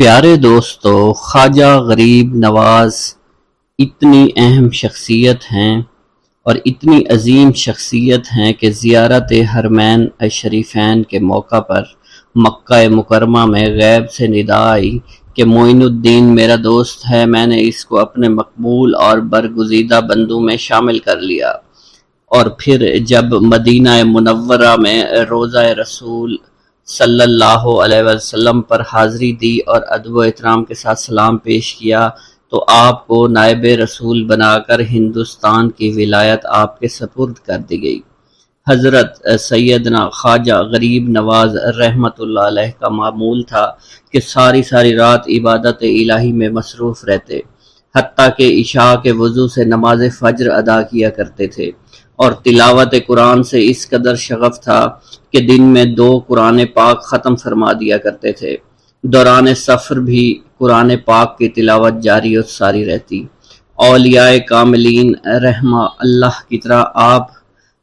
پیارے دوستو، خواجہ غریب نواز اتنی اہم شخصیت ہیں اور اتنی عظیم شخصیت ہیں کہ زیارت حرمین شریفین کے موقع پر مکہ مکرمہ میں غیب سے ندا آئی کہ معین الدین میرا دوست ہے، میں نے اس کو اپنے مقبول اور برگزیدہ بندوں میں شامل کر لیا۔ اور پھر جب مدینہ منورہ میں روضہ رسول صلی اللہ علیہ وسلم پر حاضری دی اور ادب و احترام کے ساتھ سلام پیش کیا تو آپ کو نائب رسول بنا کر ہندوستان کی ولایت آپ کے سپرد کر دی گئی۔ حضرت سیدنا خواجہ غریب نواز رحمۃ اللہ علیہ کا معمول تھا کہ ساری رات عبادت الہی میں مصروف رہتے، حتیٰ کہ عشاء کے وضو سے نماز فجر ادا کیا کرتے تھے، اور تلاوت قرآن سے اس قدر شغف تھا کہ دن میں 2 قرآن پاک ختم فرما دیا کرتے تھے۔ دوران سفر بھی قرآن پاک کی تلاوت جاری و ساری رہتی۔ اولیاء کاملین رحمہ اللہ کی طرح آپ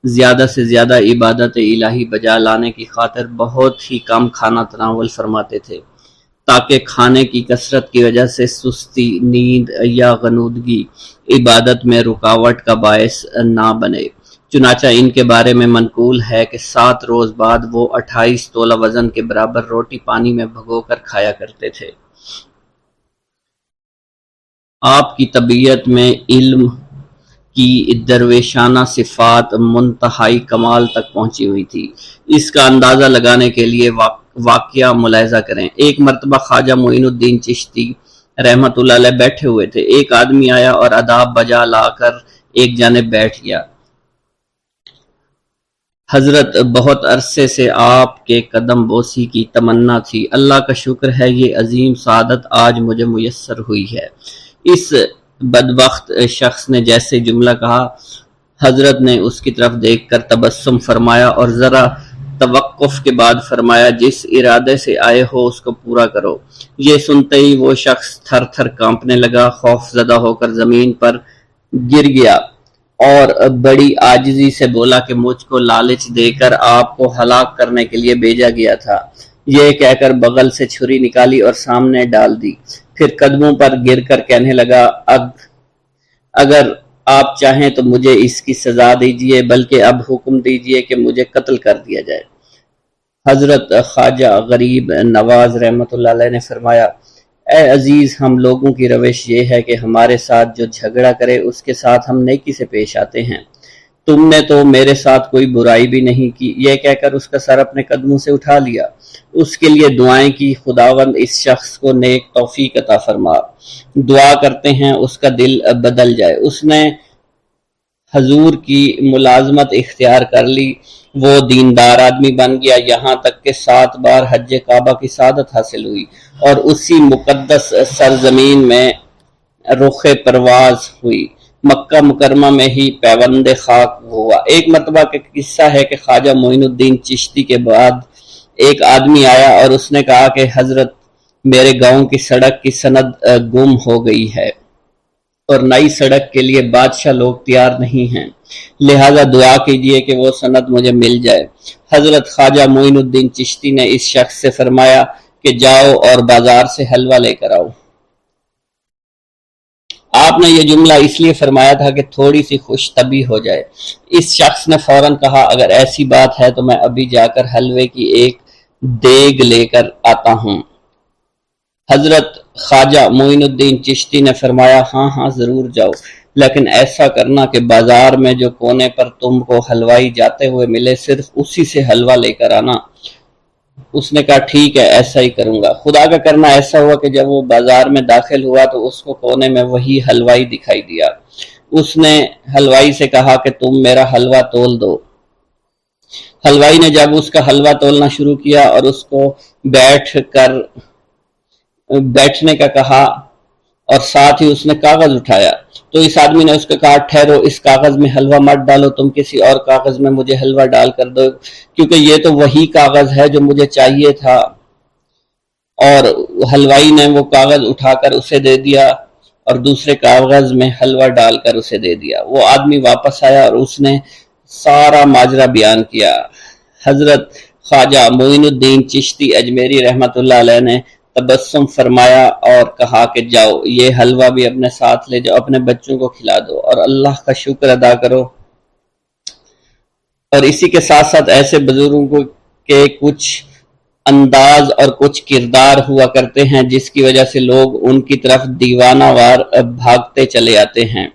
زیادہ سے زیادہ عبادت الہی بجا لانے کی خاطر بہت ہی کم کھانا تناول فرماتے تھے، تاکہ کھانے کی کثرت کی وجہ سے سستی، نیند یا غنودگی عبادت میں رکاوٹ کا باعث نہ بنے۔ چنانچہ ان کے بارے میں منقول ہے کہ 7 روز بعد وہ 28 تولہ وزن کے برابر روٹی پانی میں بھگو کر کھایا کرتے تھے۔ آپ کی طبیعت میں علم کی درویشانہ صفات منتہائی کمال تک پہنچی ہوئی تھی۔ اس کا اندازہ لگانے کے لیے واقعہ ملاحظہ کریں۔ ایک مرتبہ خواجہ معین الدین چشتی رحمت اللہ علیہ بیٹھے ہوئے تھے، ایک آدمی آیا اور آداب بجا لا کر ایک جانب بیٹھ گیا۔ حضرت بہت عرصے سے آپ کے قدم بوسی کی تمنا تھی، اللہ کا شکر ہے یہ عظیم سعادت آج مجھے میسر ہوئی ہے۔ اس بدبخت شخص نے جیسے جملہ کہا، حضرت نے اس کی طرف دیکھ کر تبسم فرمایا اور ذرا توقف کے بعد فرمایا، جس ارادے سے آئے ہو اس کو پورا کرو۔ یہ سنتے ہی وہ شخص تھر تھر کانپنے لگا، خوف زدہ ہو کر زمین پر گر گیا اور بڑی عاجزی سے بولا کہ مجھ کو لالچ دے کر آپ کو ہلاک کرنے کے لیے بھیجا گیا تھا۔ یہ کہہ کر بغل سے چھری نکالی اور سامنے ڈال دی، پھر قدموں پر گر کر کہنے لگا، اگر آپ چاہیں تو مجھے اس کی سزا دیجیے، بلکہ اب حکم دیجیے کہ مجھے قتل کر دیا جائے۔ حضرت خواجہ غریب نواز رحمۃ اللہ علیہ نے فرمایا، اے عزیز، ہم لوگوں کی روش یہ ہے کہ ہمارے ساتھ جو جھگڑا کرے اس کے ساتھ ہم نیکی سے پیش آتے ہیں۔ تم نے تو میرے ساتھ کوئی برائی بھی نہیں کی۔ یہ کہہ کر اس کا سر اپنے قدموں سے اٹھا لیا، اس کے لیے دعائیں کی، خداوند اس شخص کو نیک توفیق عطا فرما۔ دعا کرتے ہیں اس کا دل بدل جائے۔ اس نے حضور کی ملازمت اختیار کر لی، وہ دیندار آدمی بن گیا، یہاں تک کہ 7 بار حج کعبہ کی سعادت حاصل ہوئی اور اسی مقدس سرزمین میں رخ پرواز ہوئی، مکہ مکرمہ میں ہی پیوند خاک ہوا۔ ایک مرتبہ کا قصہ ہے کہ خواجہ معین الدین چشتی کے بعد ایک آدمی آیا اور اس نے کہا کہ حضرت، میرے گاؤں کی سڑک کی سند گم ہو گئی ہے اور نئی سڑک کے لیے بادشاہ لوگ تیار نہیں ہیں، لہذا دعا کیجئے کہ وہ سند مجھے مل جائے۔ حضرت خواجہ معین الدین چشتی نے اس شخص سے فرمایا کہ جاؤ اور بازار سے حلوہ لے کر آؤ۔ آپ نے یہ جملہ اس لیے فرمایا تھا کہ تھوڑی سی خوش طبعی ہو جائے۔ اس شخص نے فوراً کہا، اگر ایسی بات ہے تو میں ابھی جا کر حلوے کی ایک دیگ لے کر آتا ہوں۔ حضرت خواجہ معین الدین چشتی نے فرمایا، ہاں ضرور جاؤ، لیکن ایسا کرنا کہ بازار میں جو کونے پر تم کو حلوائی جاتے ہوئے ملے صرف اسی سے حلوہ لے کر آنا۔ اس نے کہا، ٹھیک ہے، ایسا ہی کروں گا۔ خدا کا کرنا ایسا ہوا کہ جب وہ بازار میں داخل ہوا تو اس کو کونے میں وہی حلوائی دکھائی دیا۔ اس نے حلوائی سے کہا کہ تم میرا حلوہ تول دو۔ حلوائی نے جب اس کا حلوہ تولنا شروع کیا اور اس کو بیٹھنے کا کہا اور ساتھ ہی اس نے کاغذ اٹھایا تو اس آدمی نے اس کو کہا، ٹھہرو، اس کاغذ میں حلوہ مت ڈالو، تم کسی اور کاغذ میں مجھے حلوہ ڈال کر دو، کیونکہ یہ تو وہی کاغذ ہے جو مجھے چاہیے تھا۔ اور حلوائی نے وہ کاغذ اٹھا کر اسے دے دیا اور دوسرے کاغذ میں حلوہ ڈال کر اسے دے دیا۔ وہ آدمی واپس آیا اور اس نے سارا ماجرا بیان کیا۔ حضرت خواجہ معین الدین چشتی اجمیری رحمت اللہ علیہ نے تبسم فرمایا اور کہا کہ جاؤ یہ حلوہ بھی اپنے ساتھ لے جاؤ، اپنے بچوں کو کھلا دو اور اللہ کا شکر ادا کرو۔ اور اسی کے ساتھ ساتھ ایسے بزرگوں کے کچھ انداز اور کچھ کردار ہوا کرتے ہیں جس کی وجہ سے لوگ ان کی طرف دیوانہ وار بھاگتے چلے آتے ہیں۔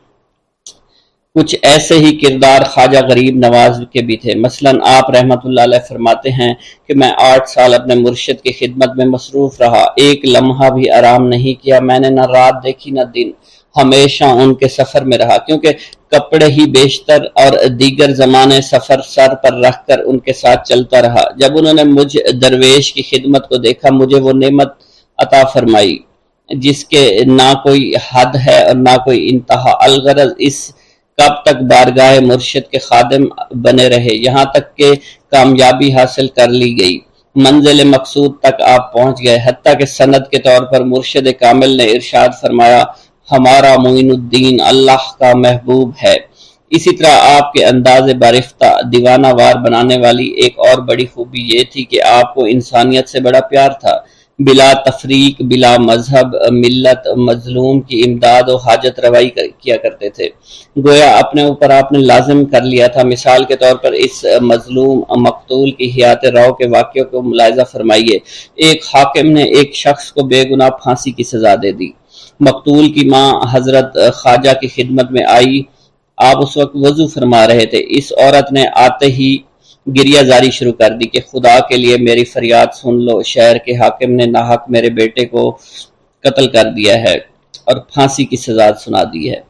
کچھ ایسے ہی کردار خواجہ غریب نواز کے بھی تھے۔ مثلاً آپ رحمۃ اللہ علیہ فرماتے ہیں کہ میں 8 سال اپنے مرشد کی خدمت میں مصروف رہا، ایک لمحہ بھی آرام نہیں کیا، میں نے نہ رات دیکھی نہ دن، ہمیشہ ان کے سفر میں رہا، کیونکہ کپڑے ہی بیشتر اور دیگر زمانے سفر سر پر رکھ کر ان کے ساتھ چلتا رہا۔ جب انہوں نے مجھ درویش کی خدمت کو دیکھا، مجھے وہ نعمت عطا فرمائی جس کے نہ کوئی حد ہے اور نہ کوئی انتہا۔ الغرض اس کب تک بارگاہ مرشد کے خادم بنے رہے، یہاں تک کہ کامیابی حاصل کر لی گئی، منزل مقصود تک آپ پہنچ گئے، حتیٰ کہ سند کے طور پر مرشد کامل نے ارشاد فرمایا ہمارا معین الدین اللہ کا محبوب ہے۔ اسی طرح آپ کے انداز بارفتہ دیوانہ وار بنانے والی ایک اور بڑی خوبی یہ تھی کہ آپ کو انسانیت سے بڑا پیار تھا، بلا تفریق، بلا مذہب ملت، مظلوم کی امداد و حاجت روائی کیا کرتے تھے، گویا اپنے اوپر آپ نے لازم کر لیا تھا۔ مثال کے طور پر اس مظلوم مقتول کی حیات رو کے واقعے کو ملاحظہ فرمائیے۔ ایک حاکم نے ایک شخص کو بے گناہ پھانسی کی سزا دے دی۔ مقتول کی ماں حضرت خواجہ کی خدمت میں آئی، آپ اس وقت وضو فرما رہے تھے۔ اس عورت نے آتے ہی گریہ زاری شروع کر دی کہ خدا کے لیے میری فریاد سن لو، شہر کے حاکم نے ناحق میرے بیٹے کو قتل کر دیا ہے اور پھانسی کی سزا سنا دی ہے۔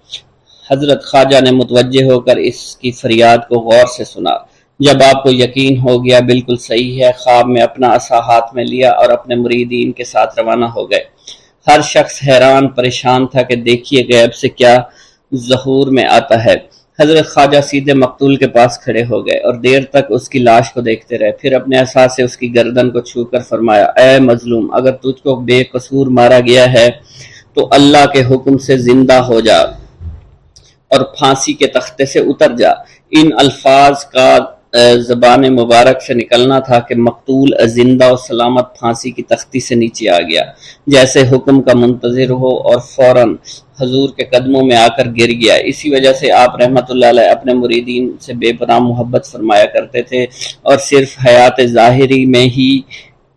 حضرت خواجہ نے متوجہ ہو کر اس کی فریاد کو غور سے سنا۔ جب آپ کو یقین ہو گیا بالکل صحیح ہے، خواب میں اپنا عصا ہاتھ میں لیا اور اپنے مریدین کے ساتھ روانہ ہو گئے۔ ہر شخص حیران پریشان تھا کہ دیکھیے غیب سے کیا ظہور میں آتا ہے۔ حضرت خواجہ سیدھے مقتول کے پاس کھڑے ہو گئے اور دیر تک اس کی لاش کو دیکھتے رہے، پھر اپنے عصا سے اس کی گردن کو چھو کر فرمایا اے مظلوم، اگر تجھ کو بے قصور مارا گیا ہے تو اللہ کے حکم سے زندہ ہو جا اور پھانسی کے تختے سے اتر جا۔ ان الفاظ کا زبان مبارک سے نکلنا تھا کہ مقتول زندہ و سلامت پھانسی کی تختی سے نیچے آ گیا، جیسے حکم کا منتظر ہو، اور فوراً حضور کے قدموں میں آ کر گر گیا۔ اسی وجہ سے آپ رحمۃ اللہ علیہ اپنے مریدین سے بے پناہ محبت فرمایا کرتے تھے، اور صرف حیات ظاہری میں ہی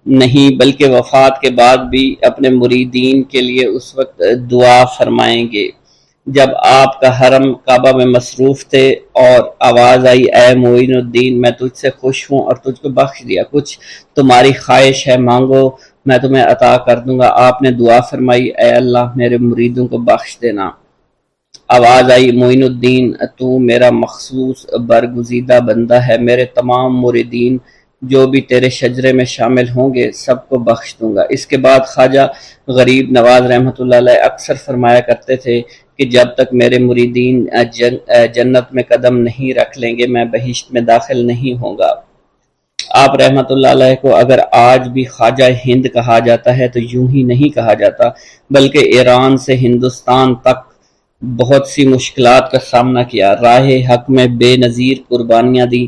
نہیں بلکہ وفات کے بعد بھی اپنے مریدین کے لیے اس وقت دعا فرمائیں گے جب آپ کا حرم کعبہ میں مصروف تھے اور آواز آئی اے معین الدین، میں تجھ سے خوش ہوں اور تجھ کو بخش دیا، کچھ تمہاری خواہش ہے مانگو میں تمہیں عطا کر دوں گا۔ آپ نے دعا فرمائی اے اللہ میرے مریدوں کو بخش دینا۔ آواز آئی معین الدین تو میرا مخصوص برگزیدہ بندہ ہے، میرے تمام مریدین جو بھی تیرے شجرے میں شامل ہوں گے سب کو بخش دوں گا۔ اس کے بعد خواجہ غریب نواز رحمۃ اللہ علیہ اکثر فرمایا کرتے تھے کہ جب تک میرے مریدین جنت میں قدم نہیں رکھ لیں گے میں بہشت میں داخل نہیں ہوں گا۔ آپ رحمۃ اللہ علیہ کو اگر آج بھی خواجہ ہند کہا جاتا ہے تو یوں ہی نہیں کہا جاتا، بلکہ ایران سے ہندوستان تک بہت سی مشکلات کا سامنا کیا، راہ حق میں بے نظیر قربانیاں دی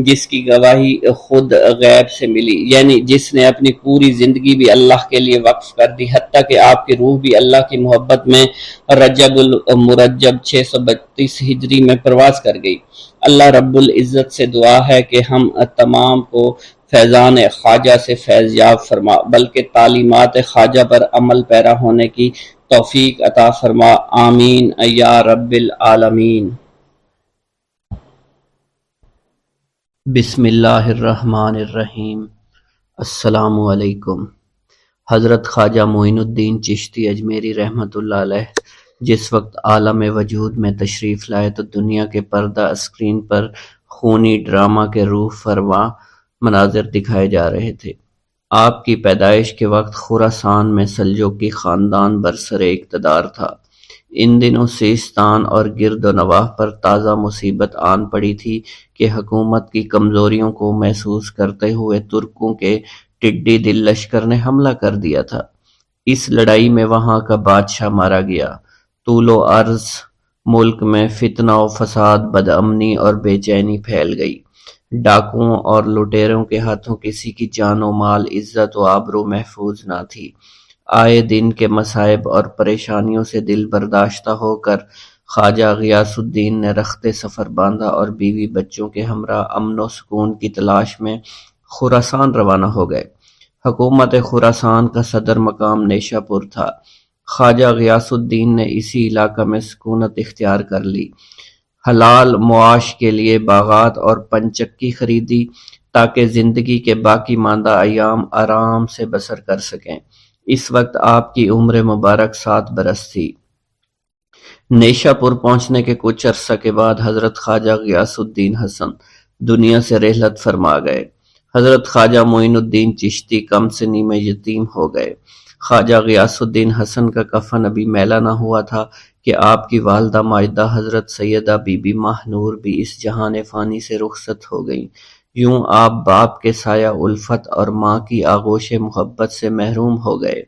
جس کی گواہی خود غیب سے ملی، یعنی جس نے اپنی پوری زندگی بھی اللہ کے لیے وقف کر دی، حتیٰ کہ آپ کی روح بھی اللہ کی محبت میں رجب المرجب 632 ہجری میں پرواز کر گئی۔ اللہ رب العزت سے دعا ہے کہ ہم تمام کو فیضان خواجہ سے فیض یاب فرما، بلکہ تعلیمات خواجہ پر عمل پیرا ہونے کی توفیق عطا فرما، آمین یا رب العالمین۔ بسم اللہ الرحمن الرحیم۔ السلام علیکم۔ حضرت خواجہ معین الدین چشتی اجمیری رحمۃ اللہ علیہ جس وقت عالم وجود میں تشریف لائے تو دنیا کے پردہ اسکرین پر خونی ڈرامہ کے روح فرما مناظر دکھائے جا رہے تھے۔ آپ کی پیدائش کے وقت خراسان میں سلجوقی خاندان برسر اقتدار تھا۔ ان دنوں سیستان اور گرد و نواح پر تازہ مصیبت آن پڑی تھی کہ حکومت کی کمزوریوں کو محسوس کرتے ہوئے ترکوں کے ٹڈی دل لشکر نے حملہ کر دیا تھا۔ اس لڑائی میں وہاں کا بادشاہ مارا گیا۔ طول و عرض ملک میں فتنہ و فساد، بدامنی اور بے چینی پھیل گئی۔ ڈاکوؤں اور لٹیروں کے ہاتھوں کسی کی جان و مال، عزت و آبرو محفوظ نہ تھی۔ آئے دن کے مصائب اور پریشانیوں سے دل برداشتہ ہو کر خواجہ غیاث الدین نے رخت سفر باندھا اور بیوی بچوں کے ہمراہ امن و سکون کی تلاش میں خراسان روانہ ہو گئے۔ حکومت خراسان کا صدر مقام نیشا پور تھا۔ خواجہ غیاث الدین نے اسی علاقہ میں سکونت اختیار کر لی، حلال معاش کے لیے باغات اور پنچکی خریدی تاکہ زندگی کے باقی ماندہ ایام آرام سے بسر کر سکیں۔ اس وقت آپ کی عمر مبارک 7 برس تھی۔ نیشا پور پہنچنے کے کچھ عرصہ کے بعد حضرت خواجہ غیاث الدین حسن دنیا سے رحلت فرما گئے۔ حضرت خواجہ معین الدین چشتی کم سنی میں یتیم ہو گئے۔ خواجہ غیاث الدین حسن کا کفن ابھی میلا نہ ہوا تھا کہ آپ کی والدہ ماجدہ حضرت سیدہ بی بی ماہ نور بھی اس جہان فانی سے رخصت ہو گئیں۔ یوں آپ باپ کے سایہ الفت اور ماں کی آغوش محبت سے محروم ہو گئے۔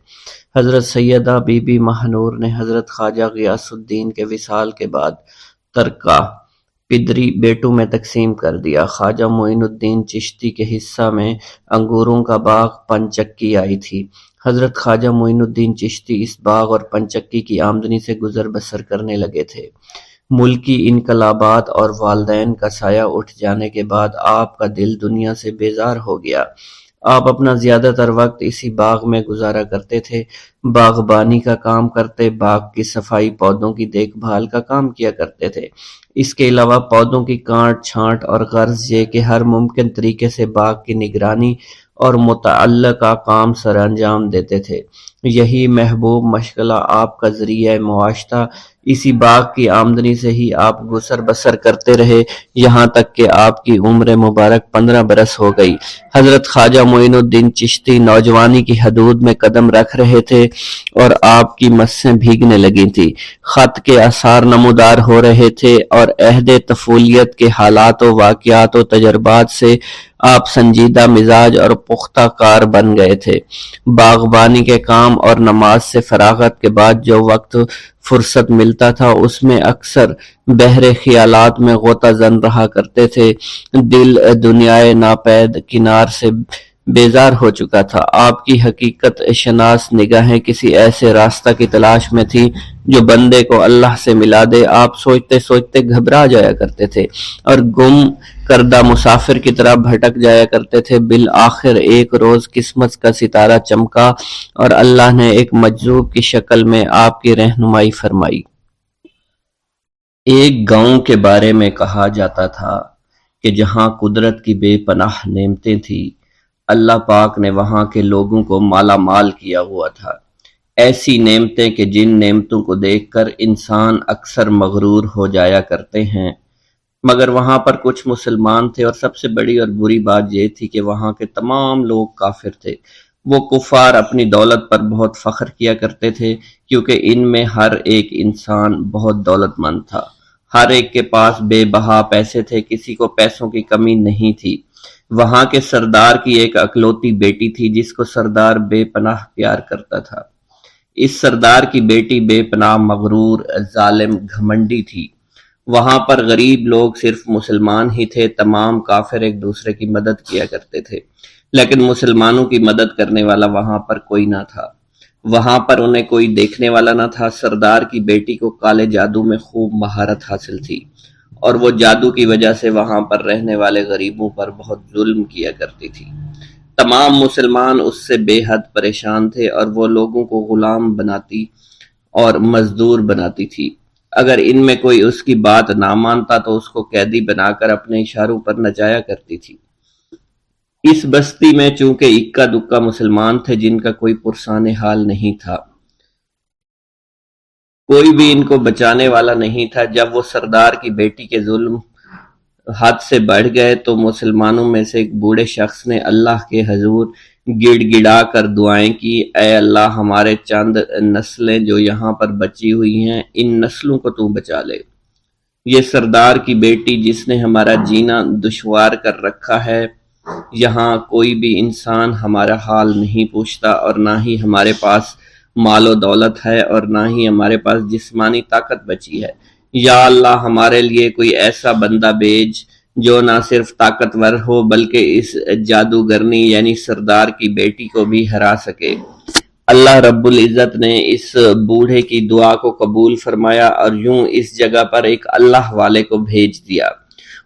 حضرت سیدہ بی بی ماہ نور نے حضرت خواجہ غیاث الدین کے وصال کے بعد ترکہ پدری بیٹوں میں تقسیم کر دیا۔ خواجہ معین الدین چشتی کے حصہ میں انگوروں کا باغ پنچکی آئی تھی۔ حضرت خواجہ معین الدین چشتی اس باغ اور پنچکی کی آمدنی سے گزر بسر کرنے لگے تھے۔ ملکی انقلابات اور والدین کا سایہ اٹھ جانے کے بعد آپ کا دل دنیا سے بیزار ہو گیا۔ آپ اپنا زیادہ تر وقت اسی باغ میں گزارا کرتے تھے، باغبانی کا کام کرتے، باغ کی صفائی، پودوں کی دیکھ بھال کا کام کیا کرتے تھے۔ اس کے علاوہ پودوں کی کاٹ چھانٹ اور غرض یہ کہ ہر ممکن طریقے سے باغ کی نگرانی اور متعلقہ کام سر انجام دیتے تھے۔ یہی محبوب مشغلہ آپ کا ذریعہ معاش تھا۔ اسی باغ کی آمدنی سے ہی آپ گزر بسر کرتے رہے، یہاں تک کہ آپ کی عمر مبارک 15 برس ہو گئی۔ حضرت خواجہ معین الدین چشتی نوجوانی کی حدود میں قدم رکھ رہے تھے اور آپ کی مسیں بھیگنے لگی تھیں۔ خط کے آثار نمودار ہو رہے تھے اور عہد طفولیت کے حالات و واقعات و تجربات سے آپ سنجیدہ مزاج اور پختہ کار بن گئے تھے۔ باغبانی کے کام اور نماز سے فراغت کے بعد جو وقت فرصت ملتا تھا اس میں اکثر بحر خیالات میں غوطہ زن رہا کرتے تھے۔ دل دنیائے ناپید کنار سے بیزار ہو چکا تھا۔ آپ کی حقیقت شناس نگاہیں کسی ایسے راستہ کی تلاش میں تھی جو بندے کو اللہ سے ملا دے۔ آپ سوچتے سوچتے گھبرا جایا کرتے تھے اور گم کردہ مسافر کی طرح بھٹک جایا کرتے تھے۔ بالآخر ایک روز قسمت کا ستارہ چمکا اور اللہ نے ایک مجذوب کی شکل میں آپ کی رہنمائی فرمائی۔ ایک گاؤں کے بارے میں کہا جاتا تھا کہ جہاں قدرت کی بے پناہ نعمتیں تھیں، اللہ پاک نے وہاں کے لوگوں کو مالا مال کیا ہوا تھا۔ ایسی نعمتیں کہ جن نعمتوں کو دیکھ کر انسان اکثر مغرور ہو جایا کرتے ہیں، مگر وہاں پر کچھ مسلمان تھے اور سب سے بڑی اور بری بات یہ تھی کہ وہاں کے تمام لوگ کافر تھے۔ وہ کفار اپنی دولت پر بہت فخر کیا کرتے تھے کیونکہ ان میں ہر ایک انسان بہت دولت مند تھا۔ ہر ایک کے پاس بے بہا پیسے تھے، کسی کو پیسوں کی کمی نہیں تھی۔ وہاں کے سردار کی ایک اکلوتی بیٹی تھی جس کو سردار بے پناہ پیار کرتا تھا۔ اس سردار کی بیٹی بے پناہ مغرور، ظالم، گھمنڈی تھی۔ وہاں پر غریب لوگ صرف مسلمان ہی تھے، تمام کافر ایک دوسرے کی مدد کیا کرتے تھے، لیکن مسلمانوں کی مدد کرنے والا وہاں پر کوئی نہ تھا۔ وہاں پر انہیں کوئی دیکھنے والا نہ تھا۔ سردار کی بیٹی کو کالے جادو میں خوب مہارت حاصل تھی اور وہ جادو کی وجہ سے وہاں پر رہنے والے غریبوں پر بہت ظلم کیا کرتی تھی۔ تمام مسلمان اس سے بے حد پریشان تھے اور وہ لوگوں کو غلام بناتی اور مزدور بناتی تھی۔ اگر ان میں کوئی اس کی بات نہ مانتا تو اس کو قیدی بنا کر اپنے اشاروں پر نچایا کرتی تھی۔ اس بستی میں چونکہ اکا دکا مسلمان تھے جن کا کوئی پرسان حال نہیں تھا، کوئی بھی ان کو بچانے والا نہیں تھا۔ جب وہ سردار کی بیٹی کے ظلم حد سے بڑھ گئے تو مسلمانوں میں سے ایک بوڑھے شخص نے اللہ کے حضور گڑ گڑا کر دعائیں کی، اے اللہ ہمارے چند نسلیں جو یہاں پر بچی ہوئی ہیں، ان نسلوں کو تو بچا لے۔ یہ سردار کی بیٹی جس نے ہمارا جینا دشوار کر رکھا ہے، یہاں کوئی بھی انسان ہمارا حال نہیں پوچھتا اور نہ ہی ہمارے پاس مال و دولت ہے اور نہ ہی ہمارے پاس جسمانی طاقت بچی ہے۔ یا اللہ ہمارے لیے کوئی ایسا بندہ بھیج جو نہ صرف طاقتور ہو بلکہ اس جادوگرنی یعنی سردار کی بیٹی کو بھی ہرا سکے۔ اللہ رب العزت نے اس بوڑھے کی دعا کو قبول فرمایا اور یوں اس جگہ پر ایک اللہ والے کو بھیج دیا،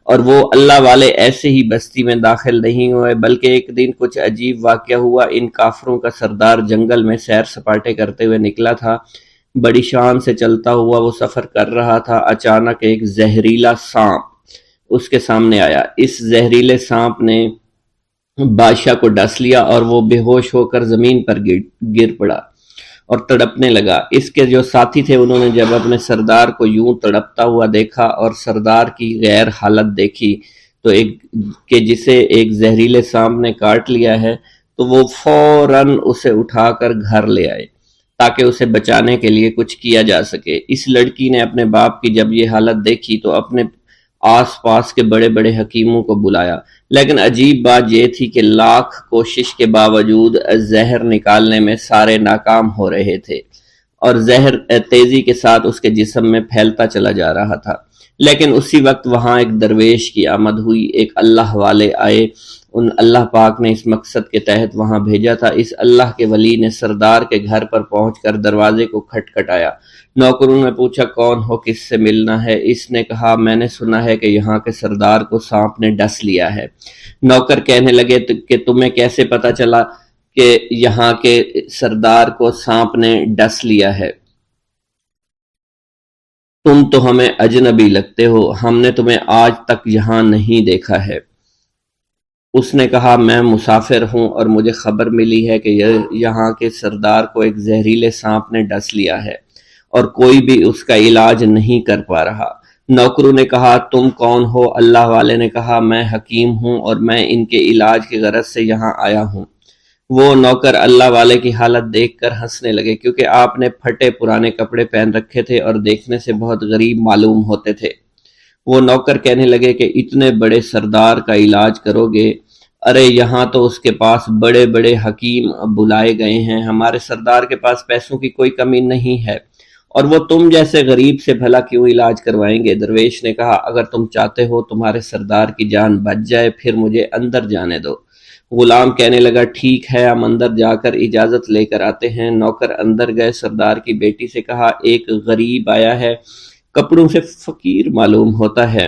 اور وہ اللہ والے ایسے ہی بستی میں داخل نہیں ہوئے بلکہ ایک دن کچھ عجیب واقعہ ہوا۔ ان کافروں کا سردار جنگل میں سیر سپاٹے کرتے ہوئے نکلا تھا، بڑی شان سے چلتا ہوا وہ سفر کر رہا تھا۔ اچانک ایک زہریلا سانپ اس کے سامنے آیا۔ اس زہریلے سانپ نے بادشاہ کو ڈس لیا اور وہ بے ہوش ہو کر زمین پر گر پڑا اور تڑپنے لگا۔ اس کے جو ساتھی تھے انہوں نے جب اپنے سردار کو یوں تڑپتا ہوا دیکھا اور سردار کی غیر حالت دیکھی تو کہ جسے ایک زہریلے سانپ نے کاٹ لیا ہے، تو وہ فوراً اسے اٹھا کر گھر لے آئے تاکہ اسے بچانے کے لیے کچھ کیا جا سکے۔ اس لڑکی نے اپنے باپ کی جب یہ حالت دیکھی تو اپنے آس پاس کے بڑے بڑے حکیموں کو بلایا، لیکن عجیب بات یہ تھی کہ لاکھ کوشش کے باوجود زہر نکالنے میں سارے ناکام ہو رہے تھے اور زہر تیزی کے ساتھ اس کے جسم میں پھیلتا چلا جا رہا تھا۔ لیکن اسی وقت وہاں ایک درویش کی آمد ہوئی، ایک اللہ والے آئے، ان اللہ پاک نے اس مقصد کے تحت وہاں بھیجا تھا۔ اس اللہ کے ولی نے سردار کے گھر پر پہنچ کر دروازے کو کھٹکھٹایا۔ نوکروں نے پوچھا کون ہو، کس سے ملنا ہے؟ اس نے کہا میں نے سنا ہے کہ یہاں کے سردار کو سانپ نے ڈس لیا ہے۔ نوکر کہنے لگے کہ تمہیں کیسے پتا چلا کہ یہاں کے سردار کو سانپ نے ڈس لیا ہے؟ تم تو ہمیں اجنبی لگتے ہو، ہم نے تمہیں آج تک یہاں نہیں دیکھا ہے۔ اس نے کہا میں مسافر ہوں اور مجھے خبر ملی ہے کہ یہاں کے سردار کو ایک زہریلے سانپ نے ڈس لیا ہے اور کوئی بھی اس کا علاج نہیں کر پا رہا۔ نوکروں نے کہا تم کون ہو؟ اللہ والے نے کہا میں حکیم ہوں اور میں ان کے علاج کی غرض سے یہاں آیا ہوں۔ وہ نوکر اللہ والے کی حالت دیکھ کر ہنسنے لگے کیونکہ آپ نے پھٹے پرانے کپڑے پہن رکھے تھے اور دیکھنے سے بہت غریب معلوم ہوتے تھے۔ وہ نوکر کہنے لگے کہ اتنے بڑے سردار کا علاج کرو گے؟ ارے یہاں تو اس کے پاس بڑے بڑے حکیم بلائے گئے ہیں، ہمارے سردار کے پاس پیسوں کی کوئی کمی نہیں ہے، اور وہ تم جیسے غریب سے بھلا کیوں علاج کروائیں گے؟ درویش نے کہا اگر تم چاہتے ہو تمہارے سردار کی جان بچ جائے پھر مجھے اندر جانے دو۔ غلام کہنے لگا ٹھیک ہے ہم اندر جا کر اجازت لے کر آتے ہیں۔ نوکر اندر گئے، سردار کی بیٹی سے کہا ایک غریب آیا ہے، کپڑوں سے فقیر معلوم ہوتا ہے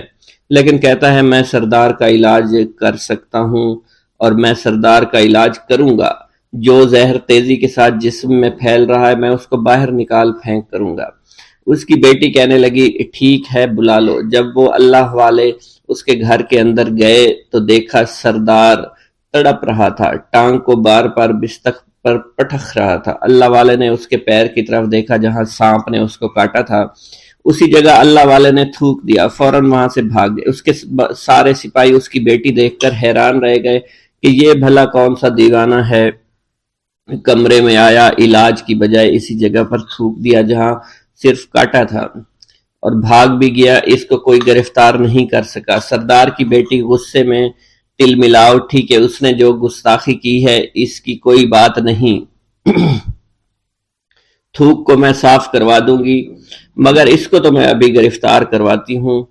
لیکن کہتا ہے میں سردار کا علاج کر سکتا ہوں اور میں سردار کا علاج کروں گا۔ جو زہر تیزی کے ساتھ جسم میں پھیل رہا ہے میں اس کو باہر نکال پھینک کروں گا۔ اس کی بیٹی کہنے لگی ٹھیک ہے بلا لو۔ جب وہ اللہ والے اس کے گھر کے اندر گئے تو دیکھا سردار تڑپ رہا تھا، ٹانگ کو بار بار بستر پر پٹخ رہا تھا۔ اللہ والے نے اس کے پیر کی طرف دیکھا جہاں سانپ نے اس کو کاٹا تھا، اسی جگہ اللہ والے نے تھوک دیا، فوراً وہاں سے بھاگ گئے۔ اس کے سارے سپاہی اس کی بیٹی دیکھ کر حیران رہ گئے کہ یہ بھلا کون سا دیوانہ ہے، کمرے میں آیا علاج کی بجائے اسی جگہ پر تھوک دیا جہاں صرف کاٹا تھا اور بھاگ بھی گیا، اس کو کوئی گرفتار نہیں کر سکا۔ سردار کی بیٹی غصے میں تل ملا اٹھی کہ اس نے جو گستاخی کی ہے اس کی کوئی بات نہیں، تھوک کو میں صاف کروا دوں گی مگر اس کو تو میں ابھی گرفتار کرواتی ہوں۔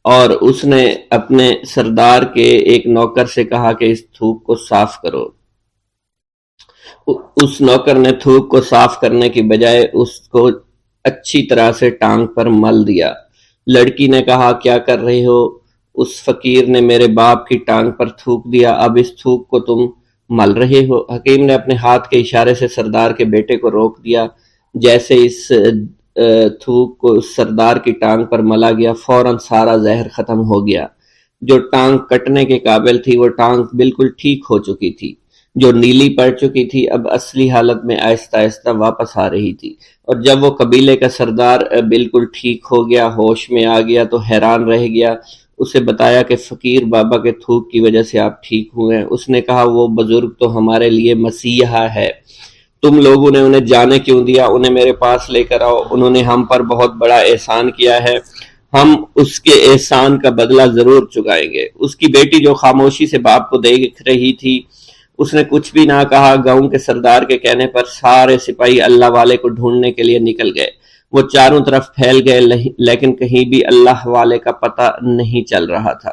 اور اس نے اپنے سردار کے ایک نوکر سے کہا کہ اس تھوک کو صاف کرو۔ اس نوکر نے تھوک کو صاف کرنے کی بجائے اس کو اچھی طرح سے ٹانگ پر مل دیا۔ لڑکی نے کہا کیا کر رہے ہو؟ اس فقیر نے میرے باپ کی ٹانگ پر تھوک دیا، اب اس تھوک کو تم مل رہے ہو؟ حکیم نے اپنے ہاتھ کے اشارے سے سردار کے بیٹے کو روک دیا۔ جیسے اس تھوک کو سردار کی ٹانگ پر ملا گیا فوراً سارا زہر ختم ہو گیا۔ جو ٹانگ کٹنے کے قابل تھی وہ ٹانگ بالکل ٹھیک ہو چکی تھی، جو نیلی پڑ چکی تھی اب اصلی حالت میں آہستہ آہستہ واپس آ رہی تھی، اور جب وہ قبیلے کا سردار بالکل ٹھیک ہو گیا، ہوش میں آ گیا تو حیران رہ گیا۔ اسے بتایا کہ فقیر بابا کے تھوک کی وجہ سے آپ ٹھیک ہوئے ہیں۔ اس نے کہا وہ بزرگ تو ہمارے لیے مسیحا ہے، تم لوگوں نے انہیں جانے کیوں دیا؟ انہیں میرے پاس لے کر آؤ، انہوں نے ہم پر بہت بڑا احسان کیا ہے، ہم اس کے احسان کا بدلہ ضرور چکائیں گے۔ اس کی بیٹی جو خاموشی سے باپ کو دیکھ رہی تھی اس نے کچھ بھی نہ کہا۔ گاؤں کے سردار کے کہنے پر سارے سپاہی اللہ والے کو ڈھونڈنے کے لیے نکل گئے۔ وہ چاروں طرف پھیل گئے لیکن کہیں بھی اللہ والے کا پتہ نہیں چل رہا تھا۔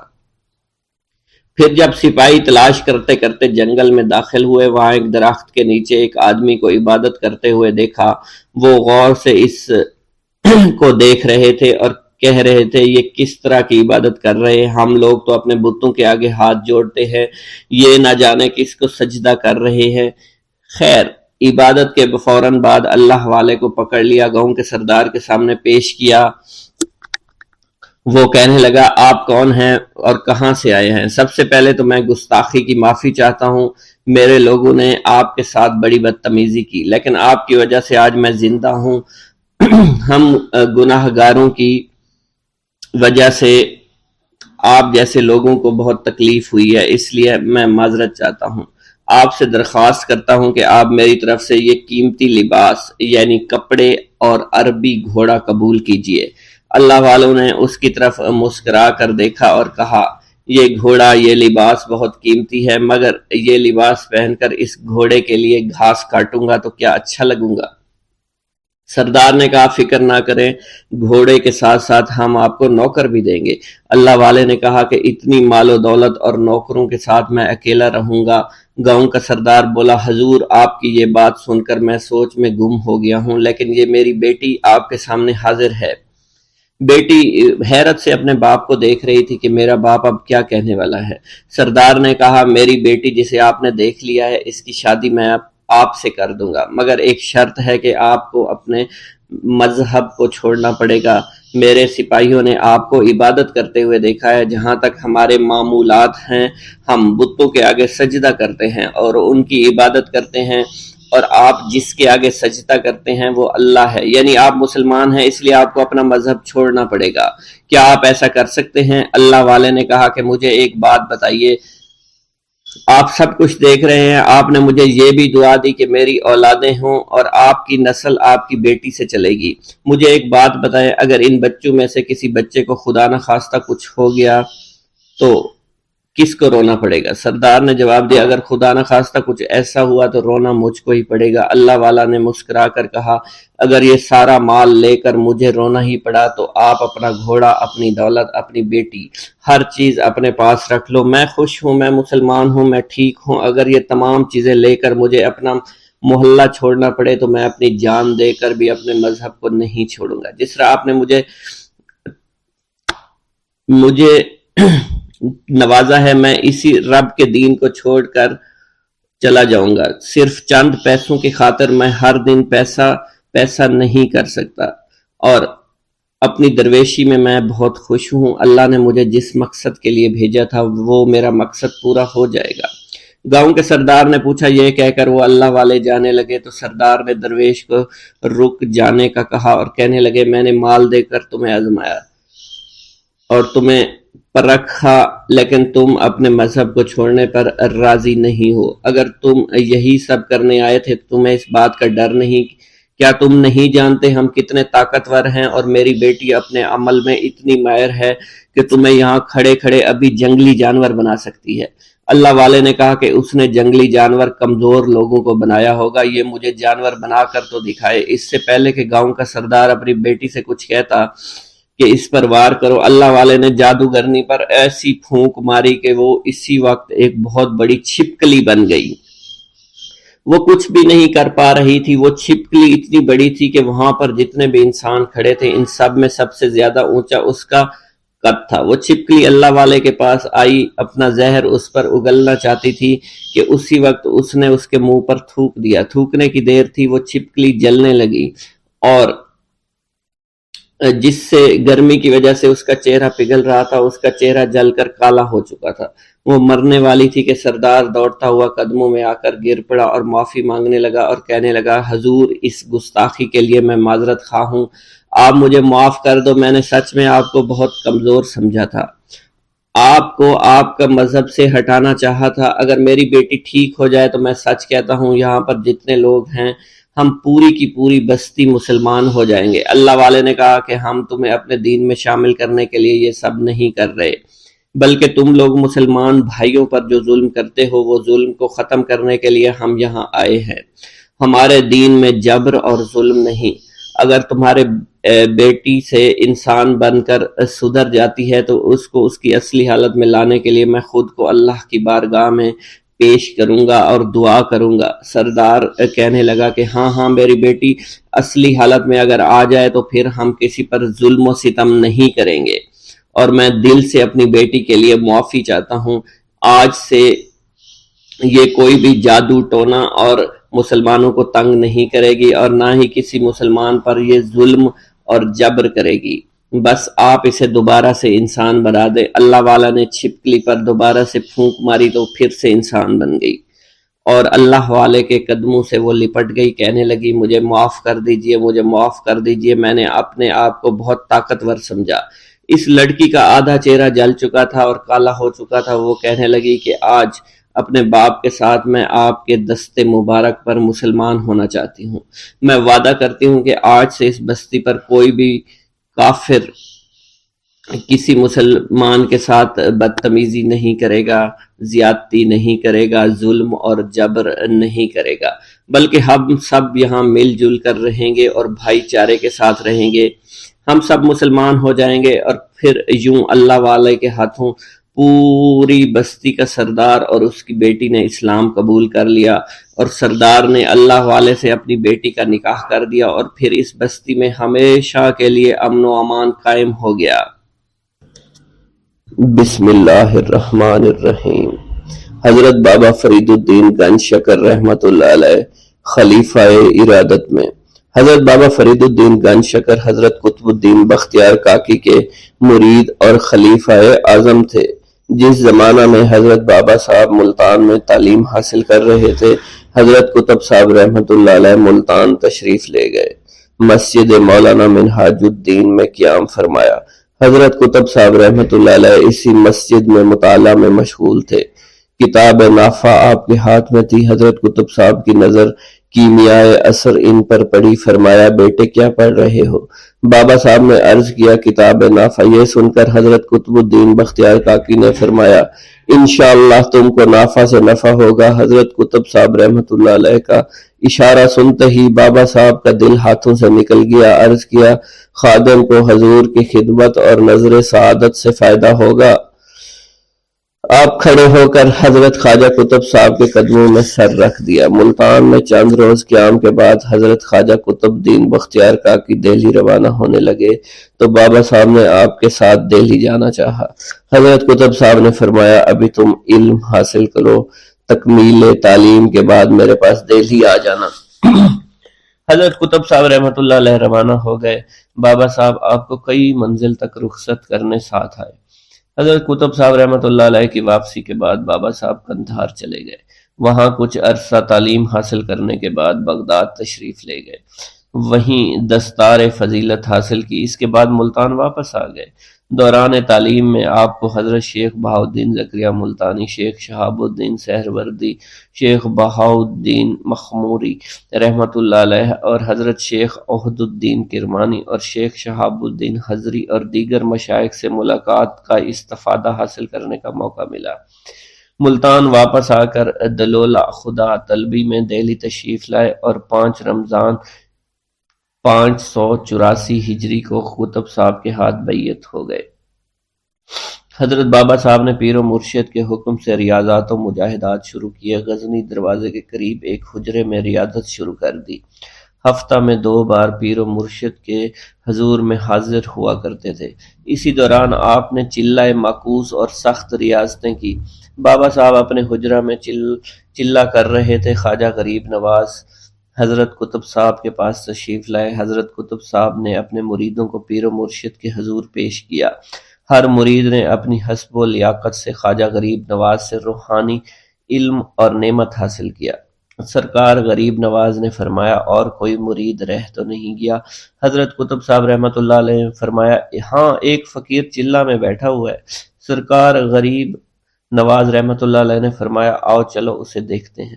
پھر جب سپاہی تلاش کرتے کرتے جنگل میں داخل ہوئے، وہاں ایک درخت کے نیچے ایک آدمی کو عبادت کرتے ہوئے دیکھا۔ وہ غور سے اس کو دیکھ رہے تھے اور کہہ رہے تھے، یہ کس طرح کی عبادت کر رہے ہیں؟ ہم لوگ تو اپنے بتوں کے آگے ہاتھ جوڑتے ہیں، یہ نہ جانے کس کو سجدہ کر رہے ہیں۔ خیر، عبادت کے فوراً بعد اللہ والے کو پکڑ لیا، گاؤں کے سردار کے سامنے پیش کیا۔ وہ کہنے لگا، آپ کون ہیں اور کہاں سے آئے ہیں؟ سب سے پہلے تو میں گستاخی کی معافی چاہتا ہوں، میرے لوگوں نے آپ کے ساتھ بڑی بدتمیزی کی، لیکن آپ کی وجہ سے آج میں زندہ ہوں۔ ہم گناہ گاروں کی وجہ سے آپ جیسے لوگوں کو بہت تکلیف ہوئی ہے، اس لیے میں معذرت چاہتا ہوں۔ آپ سے درخواست کرتا ہوں کہ آپ میری طرف سے یہ قیمتی لباس یعنی کپڑے اور عربی گھوڑا قبول کیجئے۔ اللہ والوں نے اس کی طرف مسکرا کر دیکھا اور کہا، یہ گھوڑا، یہ لباس بہت قیمتی ہے، مگر یہ لباس پہن کر اس گھوڑے کے لیے گھاس کاٹوں گا تو کیا اچھا لگوں گا؟ سردار نے کہا، فکر نہ کریں، گھوڑے کے ساتھ ساتھ ہم آپ کو نوکر بھی دیں گے۔ اللہ والے نے کہا کہ اتنی مال و دولت اور نوکروں کے ساتھ میں اکیلا رہوں گا؟ گاؤں کا سردار بولا، حضور آپ کی یہ بات سن کر میں سوچ میں گم ہو گیا ہوں، لیکن یہ میری بیٹی آپ کے سامنے حاضر ہے۔ بیٹی حیرت سے اپنے باپ کو دیکھ رہی تھی کہ میرا باپ اب کیا کہنے والا ہے۔ سردار نے کہا، میری بیٹی جسے آپ نے دیکھ لیا ہے، اس کی شادی میں آپ سے کر دوں گا، مگر ایک شرط ہے کہ آپ کو اپنے مذہب کو چھوڑنا پڑے گا۔ میرے سپاہیوں نے آپ کو عبادت کرتے ہوئے دیکھا ہے، جہاں تک ہمارے معمولات ہیں ہم بتوں کے آگے سجدہ کرتے ہیں اور ان کی عبادت کرتے ہیں، اور آپ جس کے آگے سجدہ کرتے ہیں وہ اللہ ہے، یعنی آپ مسلمان ہیں، اس لیے آپ کو اپنا مذہب چھوڑنا پڑے گا۔ کیا آپ ایسا کر سکتے ہیں؟ اللہ والے نے کہا کہ مجھے ایک بات بتائیے، آپ سب کچھ دیکھ رہے ہیں، آپ نے مجھے یہ بھی دعا دی کہ میری اولادیں ہوں اور آپ کی نسل آپ کی بیٹی سے چلے گی۔ مجھے ایک بات بتائیں، اگر ان بچوں میں سے کسی بچے کو خدا نہ خواستہ کچھ ہو گیا تو کس کو رونا پڑے گا؟ سردار نے جواب دیا، اگر خدا نہ خواستہ کچھ ایسا ہوا تو رونا مجھ کو ہی پڑے گا۔ اللہ والا نے مسکرا کر کہا، اگر یہ سارا مال لے کر مجھے رونا ہی پڑا تو آپ اپنا گھوڑا، اپنی دولت، اپنی بیٹی، ہر چیز اپنے پاس رکھ لو۔ میں خوش ہوں، میں مسلمان ہوں، میں ٹھیک ہوں۔ اگر یہ تمام چیزیں لے کر مجھے اپنا محلہ چھوڑنا پڑے تو میں اپنی جان دے کر بھی اپنے مذہب کو نہیں چھوڑوں گا۔ جس طرح آپ نے مجھے نوازا ہے، میں اسی رب کے دین کو چھوڑ کر چلا جاؤں گا۔ صرف چند پیسوں کی خاطر میں ہر دن پیسہ نہیں کر سکتا، اور اپنی درویشی میں میں بہت خوش ہوں۔ اللہ نے مجھے جس مقصد کے لیے بھیجا تھا وہ میرا مقصد پورا ہو جائے گا۔ گاؤں کے سردار نے پوچھا، یہ کہہ کر وہ اللہ والے جانے لگے تو سردار نے درویش کو رک جانے کا کہا اور کہنے لگے، میں نے مال دے کر تمہیں آزمایا اور تمہیں پرکھا، لیکن تم اپنے مذہب کو چھوڑنے پر راضی نہیں ہو۔ اگر تم یہی سب کرنے آئے تھے تو تمہیں اس بات کا ڈر نہیں؟ کیا تم نہیں جانتے ہم کتنے طاقتور ہیں، اور میری بیٹی اپنے عمل میں اتنی ماہر ہے کہ تمہیں یہاں کھڑے کھڑے ابھی جنگلی جانور بنا سکتی ہے۔ اللہ والے نے کہا کہ اس نے جنگلی جانور کمزور لوگوں کو بنایا ہوگا، یہ مجھے جانور بنا کر تو دکھائے۔ اس سے پہلے کہ گاؤں کا سردار اپنی بیٹی سے کچھ کہتا کہ اس پر وار کرو، اللہ والے نے جادوگرنی پر ایسی پھونک ماری کہ وہ اسی وقت ایک بہت بڑی چھپکلی بن گئی۔ وہ کچھ بھی نہیں کر پا رہی تھی، وہ چھپکلی اتنی بڑی تھی کہ وہاں پر جتنے بھی انسان کھڑے تھے ان سب میں سب سے زیادہ اونچا اس کا قد تھا۔ وہ چھپکلی اللہ والے کے پاس آئی، اپنا زہر اس پر اگلنا چاہتی تھی کہ اسی وقت اس نے اس کے منہ پر تھوک دیا۔ تھوکنے کی دیر تھی، وہ چھپکلی جلنے لگی اور جس سے گرمی کی وجہ سے اس کا چہرہ پگھل رہا تھا، اس کا چہرہ جل کر کالا ہو چکا تھا۔ وہ مرنے والی تھی کہ سردار دوڑتا ہوا قدموں میں آ کر گر پڑا اور معافی مانگنے لگا اور کہنے لگا، حضور اس گستاخی کے لیے میں معذرت خواہ ہوں، آپ مجھے معاف کر دو، میں نے سچ میں آپ کو بہت کمزور سمجھا تھا، آپ کو آپ کا مذہب سے ہٹانا چاہا تھا۔ اگر میری بیٹی ٹھیک ہو جائے تو میں سچ کہتا ہوں یہاں پر جتنے لوگ ہیں ہم پوری کی پوری بستی مسلمان ہو جائیں گے۔ اللہ والے نے کہا کہ ہم تمہیں اپنے دین میں شامل کرنے کے لیے یہ سب نہیں کر رہے، بلکہ تم لوگ مسلمان بھائیوں پر جو ظلم کرتے ہو وہ ظلم کو ختم کرنے کے لیے ہم یہاں آئے ہیں۔ ہمارے دین میں جبر اور ظلم نہیں۔ اگر تمہارے بیٹی سے انسان بن کر سدھر جاتی ہے تو اس کو اس کی اصلی حالت میں لانے کے لیے میں خود کو اللہ کی بارگاہ میں پیش کروں گا اور دعا کروں گا۔ سردار کہنے لگا کہ ہاں میری بیٹی اصلی حالت میں اگر آ جائے تو پھر ہم کسی پر ظلم و ستم نہیں کریں گے، اور میں دل سے اپنی بیٹی کے لیے معافی چاہتا ہوں۔ آج سے یہ کوئی بھی جادو ٹونا اور مسلمانوں کو تنگ نہیں کرے گی، اور نہ ہی کسی مسلمان پر یہ ظلم اور جبر کرے گی۔ بس آپ اسے دوبارہ سے انسان بنا دیں۔ اللہ والا نے چھپکلی پر دوبارہ سے پھونک ماری تو پھر سے انسان بن گئی، اور اللہ والے کے قدموں سے وہ لپٹ گئی، کہنے لگی مجھے معاف کر دیجئے، مجھے معاف کر دیجئے، میں نے اپنے آپ کو بہت طاقتور سمجھا۔ اس لڑکی کا آدھا چہرہ جل چکا تھا اور کالا ہو چکا تھا۔ وہ کہنے لگی کہ آج اپنے باپ کے ساتھ میں آپ کے دست مبارک پر مسلمان ہونا چاہتی ہوں۔ میں وعدہ کرتی ہوں کہ آج سے اس بستی پر کوئی بھی کافر کسی مسلمان کے ساتھ بدتمیزی نہیں کرے گا، زیادتی نہیں کرے گا، ظلم اور جبر نہیں کرے گا، بلکہ ہم سب یہاں مل جل کر رہیں گے اور بھائی چارے کے ساتھ رہیں گے۔ ہم سب مسلمان ہو جائیں گے، اور پھر یوں اللہ والے کے ہاتھوں پوری بستی کا سردار اور اس کی بیٹی نے اسلام قبول کر لیا، اور سردار نے اللہ والے سے اپنی بیٹی کا نکاح کر دیا، اور پھر اس بستی میں ہمیشہ کے لیے امن و امان قائم ہو گیا۔ بسم اللہ الرحمن الرحیم۔ حضرت بابا فرید الدین گنج شکر رحمۃ اللہ علیہ خلیفہ ارادت میں۔ حضرت بابا فرید الدین گنج شکر حضرت قطب الدین بختیار کاکی کے مرید اور خلیفہ اعظم تھے۔ جس زمانہ میں حضرت بابا صاحب ملتان میں تعلیم حاصل کر رہے تھے، حضرت قطب صاحب رحمۃ اللہ علیہ ملتان تشریف لے گئے۔ مسجد مولانا منہاج الدین میں قیام فرمایا۔ حضرت قطب صاحب رحمۃ اللہ علیہ اسی مسجد میں مطالعہ میں مشغول تھے۔ کتاب نافع آپ کے ہاتھ میں تھی۔ حضرت قطب صاحب کی نظر کیمیائے اثر ان پر پڑی۔ فرمایا بیٹے کیا پڑھ رہے ہو؟ بابا صاحب نے عرض کیا کتاب نافع۔ یہ سن کر حضرت قطب الدین بختیار کاکی نے فرمایا انشاءاللہ تم کو نافع سے نفع ہوگا۔ حضرت قطب صاحب رحمۃ اللہ علیہ کا اشارہ سنتے ہی بابا صاحب کا دل ہاتھوں سے نکل گیا۔ عرض کیا خادم کو حضور کی خدمت اور نظر سعادت سے فائدہ ہوگا۔ آپ کھڑے ہو کر حضرت خواجہ قطب صاحب کے قدموں میں سر رکھ دیا۔ ملتان میں چند روز قیام کے بعد حضرت خواجہ قطب الدین بختیار کاکی دہلی روانہ ہونے لگے تو بابا صاحب نے آپ کے ساتھ دہلی جانا چاہا۔ حضرت قطب صاحب نے فرمایا ابھی تم علم حاصل کرو، تکمیل تعلیم کے بعد میرے پاس دہلی آ جانا۔ حضرت قطب صاحب رحمۃ اللہ علیہ روانہ ہو گئے۔ بابا صاحب آپ کو کئی منزل تک رخصت کرنے ساتھ آئے۔ حضرت قطب صاحب رحمۃ اللہ علیہ کی واپسی کے بعد بابا صاحب قندھار چلے گئے۔ وہاں کچھ عرصہ تعلیم حاصل کرنے کے بعد بغداد تشریف لے گئے، وہیں دستار فضیلت حاصل کی۔ اس کے بعد ملتان واپس آ گئے۔ دوران تعلیم میں آپ کو حضرت شیخ بہاؤالدین زکریا ملتانی، شیخ شہاب الدین سہروردی، شیخ بہاؤالدین مخموری رحمۃ اللہ علیہ اور حضرت شیخ عہد الدین کرمانی اور شیخ شہاب الدین حضری اور دیگر مشائخ سے ملاقات کا استفادہ حاصل کرنے کا موقع ملا۔ ملتان واپس آ کر دلولہ خدا طلبی میں دہلی تشریف لائے اور 5 رمضان 584 ہجری کو قطب صاحب کے ہاتھ بیعت ہو گئے۔ حضرت بابا صاحب نے پیر و مرشد کے حکم سے ریاضات و مجاہدات شروع کیے۔ غزنی دروازے کے قریب ایک حجرے میں ریاضت شروع کر دی۔ ہفتہ میں 2 بار پیر و مرشد کے حضور میں حاضر ہوا کرتے تھے۔ اسی دوران آپ نے چلہ معکوس اور سخت ریاضتیں کی۔ بابا صاحب اپنے حجرہ میں چلہ کر رہے تھے۔ خواجہ غریب نواز حضرت قطب صاحب کے پاس تشریف لائے۔ حضرت قطب صاحب نے اپنے مریدوں کو پیر و مرشد کے حضور پیش کیا۔ ہر مرید نے اپنی حسب و لیاقت سے خواجہ غریب نواز سے روحانی علم اور نعمت حاصل کیا۔ سرکار غریب نواز نے فرمایا اور کوئی مرید رہ تو نہیں گیا؟ حضرت قطب صاحب رحمۃ اللہ علیہ نے فرمایا ہاں ایک فقیر چلہ میں بیٹھا ہوا ہے۔ سرکار غریب نواز رحمۃ اللہ علیہ نے فرمایا آؤ چلو اسے دیکھتے ہیں۔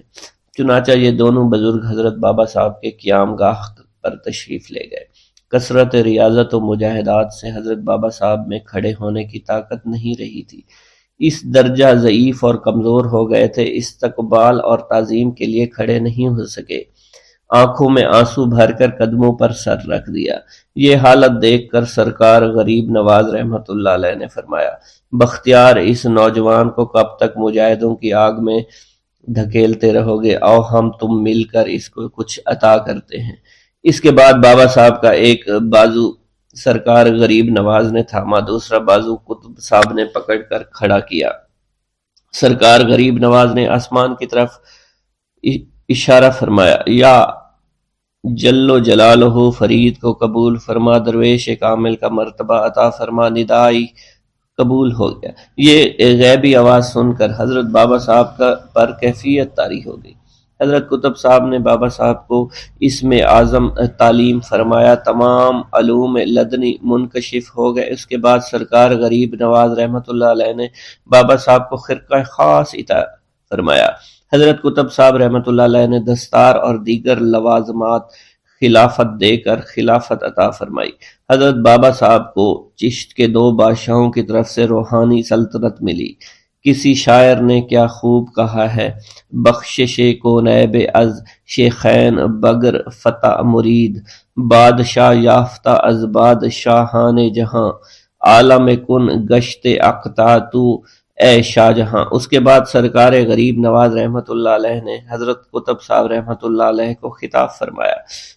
چنانچہ یہ دونوں بزرگ حضرت بابا صاحب کے قیام گاہ پر تشریف لے گئے۔ کثرت ریاضت و مجاہدات سے حضرت بابا صاحب میں کھڑے ہونے کی طاقت نہیں رہی تھی۔ اس درجہ ضعیف اور کمزور ہو گئے تھے، استقبال اور تعظیم کے لیے کھڑے نہیں ہو سکے۔ آنکھوں میں آنسو بھر کر قدموں پر سر رکھ دیا۔ یہ حالت دیکھ کر سرکار غریب نواز رحمۃ اللہ علیہ نے فرمایا، بختیار، اس نوجوان کو کب تک مجاہدوں کی آگ میں دھکیلتے رہو گے؟ آؤ ہم تم مل کر اس کو کچھ عطا کرتے ہیں۔ اس کے بعد بابا صاحب کا ایک بازو سرکار غریب نواز نے تھاما، دوسرا بازو قطب صاحب نے پکڑ کر کھڑا کیا۔ سرکار غریب نواز نے آسمان کی طرف اشارہ فرمایا، یا جل جلالہ، فرید کو قبول فرما، درویش کامل کا مرتبہ عطا فرما، ندائی قبول ہو گیا۔ یہ غیبی آواز سن کر حضرت بابا صاحب پر کیفیت طاری ہو گئی۔ حضرت قطب صاحب نے بابا صاحب کو اسم اعظم تعلیم فرمایا، تمام علوم لدنی منکشف ہو گئے۔ اس کے بعد سرکار غریب نواز رحمۃ اللہ علیہ نے بابا صاحب کو خرقہ خاص عطا فرمایا۔ حضرت قطب صاحب رحمۃ اللہ علیہ نے دستار اور دیگر لوازمات خلافت دے کر خلافت عطا فرمائی۔ حضرت بابا صاحب کو چشت کے 2 بادشاہوں کی طرف سے روحانی سلطنت ملی۔ کسی شاعر نے کیا خوب کہا ہے، بخشش کو نیب از شیخین بگر فتح مرید، بادشاہ یافتہ از بادشاہان جہاں، عالم کن گشت اقطاع تو اے شاہ جہاں۔ اس کے بعد سرکار غریب نواز رحمۃ اللہ علیہ نے حضرت قطب صاحب رحمۃ اللہ علیہ کو خطاب فرمایا،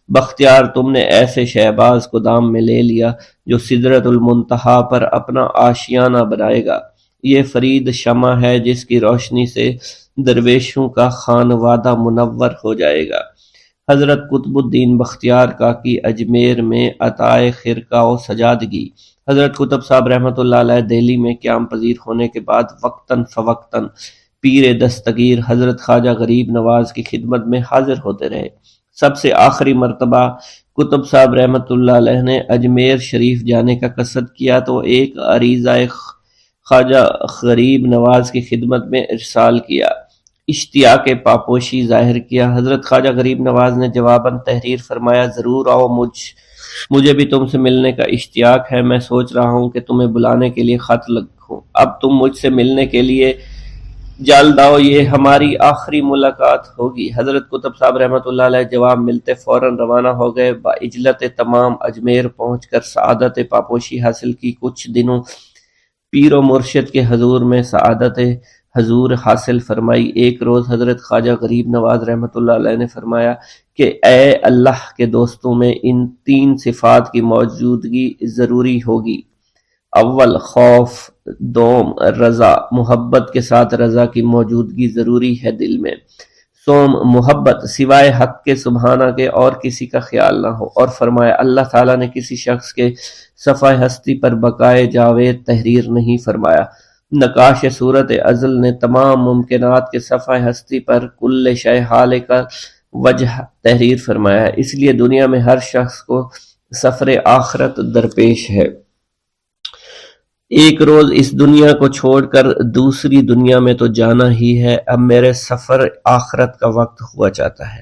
بختیار، تم نے ایسے شہباز کو دام میں لے لیا جو سدرۃ المنتہا پر اپنا آشیانہ بنائے گا۔ یہ فرید شمع ہے جس کی روشنی سے درویشوں کا خانوادہ منور ہو جائے گا۔ حضرت قطب الدین بختیار کاکی اجمیر میں عطائے خرقہ و سجادگی۔ حضرت قطب صاحب رحمۃ اللہ علیہ دہلی میں قیام پذیر ہونے کے بعد وقتاً فوقتاً پیر دستگیر حضرت خواجہ غریب نواز کی خدمت میں حاضر ہوتے رہے۔ سب سے آخری مرتبہ قطب صاحب رحمۃ اللہ علیہ نے اجمیر شریف جانے کا قصد کیا تو ایک عریضہ خواجہ غریب نواز کی خدمت میں ارسال کیا، اشتیاق پاپوشی ظاہر کیا۔ حضرت خواجہ غریب نواز نے جواباً تحریر فرمایا، ضرور آؤ، مجھے بھی تم سے ملنے کا اشتیاق ہے۔ میں سوچ رہا ہوں کہ تمہیں بلانے کے لیے خط لکھوں، اب تم مجھ سے ملنے کے لیے جلد آؤ، یہ ہماری آخری ملاقات ہوگی۔ حضرت قطب صاحب رحمۃ اللہ علیہ جواب ملتے فوراً روانہ ہو گئے۔ باعجلت تمام اجمیر پہنچ کر سعادت پاپوشی حاصل کی۔ کچھ دنوں پیر و مرشد کے حضور میں سعادت حضور حاصل فرمائی۔ ایک روز حضرت خواجہ غریب نواز رحمۃ اللہ علیہ نے فرمایا کہ اے اللہ کے دوستوں میں ان 3 صفات کی موجودگی ضروری ہوگی، اول خوف، دوم رضا، محبت کے ساتھ رضا کی موجودگی ضروری ہے دل میں، سوم محبت سوائے حق کے سبحانہ کے اور کسی کا خیال نہ ہو، اور فرمایا اللہ تعالیٰ نے کسی شخص کے صفحہ ہستی پر بقائے جاوید تحریر نہیں فرمایا۔ نقاش صورت ازل نے تمام ممکنات کے صفحہ ہستی پر کل شے حال کا وجہ تحریر فرمایا ہے، اس لیے دنیا میں ہر شخص کو سفر آخرت درپیش ہے۔ ایک روز اس دنیا کو چھوڑ کر دوسری دنیا میں تو جانا ہی ہے، اب میرے سفر آخرت کا وقت ہوا چاہتا ہے۔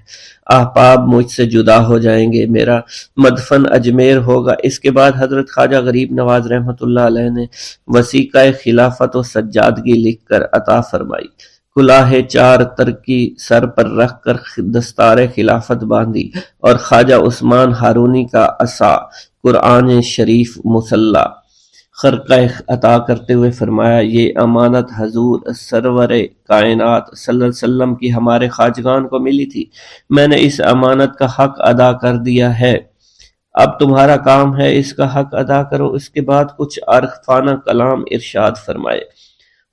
احباب مجھ سے جدا ہو جائیں گے، میرا مدفن اجمیر ہوگا۔ اس کے بعد حضرت خواجہ غریب نواز رحمۃ اللہ علیہ نے وثیقہ خلافت و سجادگی لکھ کر عطا فرمائی، کلاه 4 ترکی سر پر رکھ کر دستار خلافت باندھی اور خواجہ عثمان ہارونی کا عصا قرآن شریف مسلح خرقہ عطا کرتے ہوئے فرمایا، یہ امانت حضور سرور کائنات صلی اللہ علیہ وسلم کی ہمارے خواجگان کو ملی تھی، میں نے اس امانت کا حق ادا کر دیا ہے، اب تمہارا کام ہے اس کا حق ادا کرو۔ اس کے بعد کچھ عارفانہ کلام ارشاد فرمائے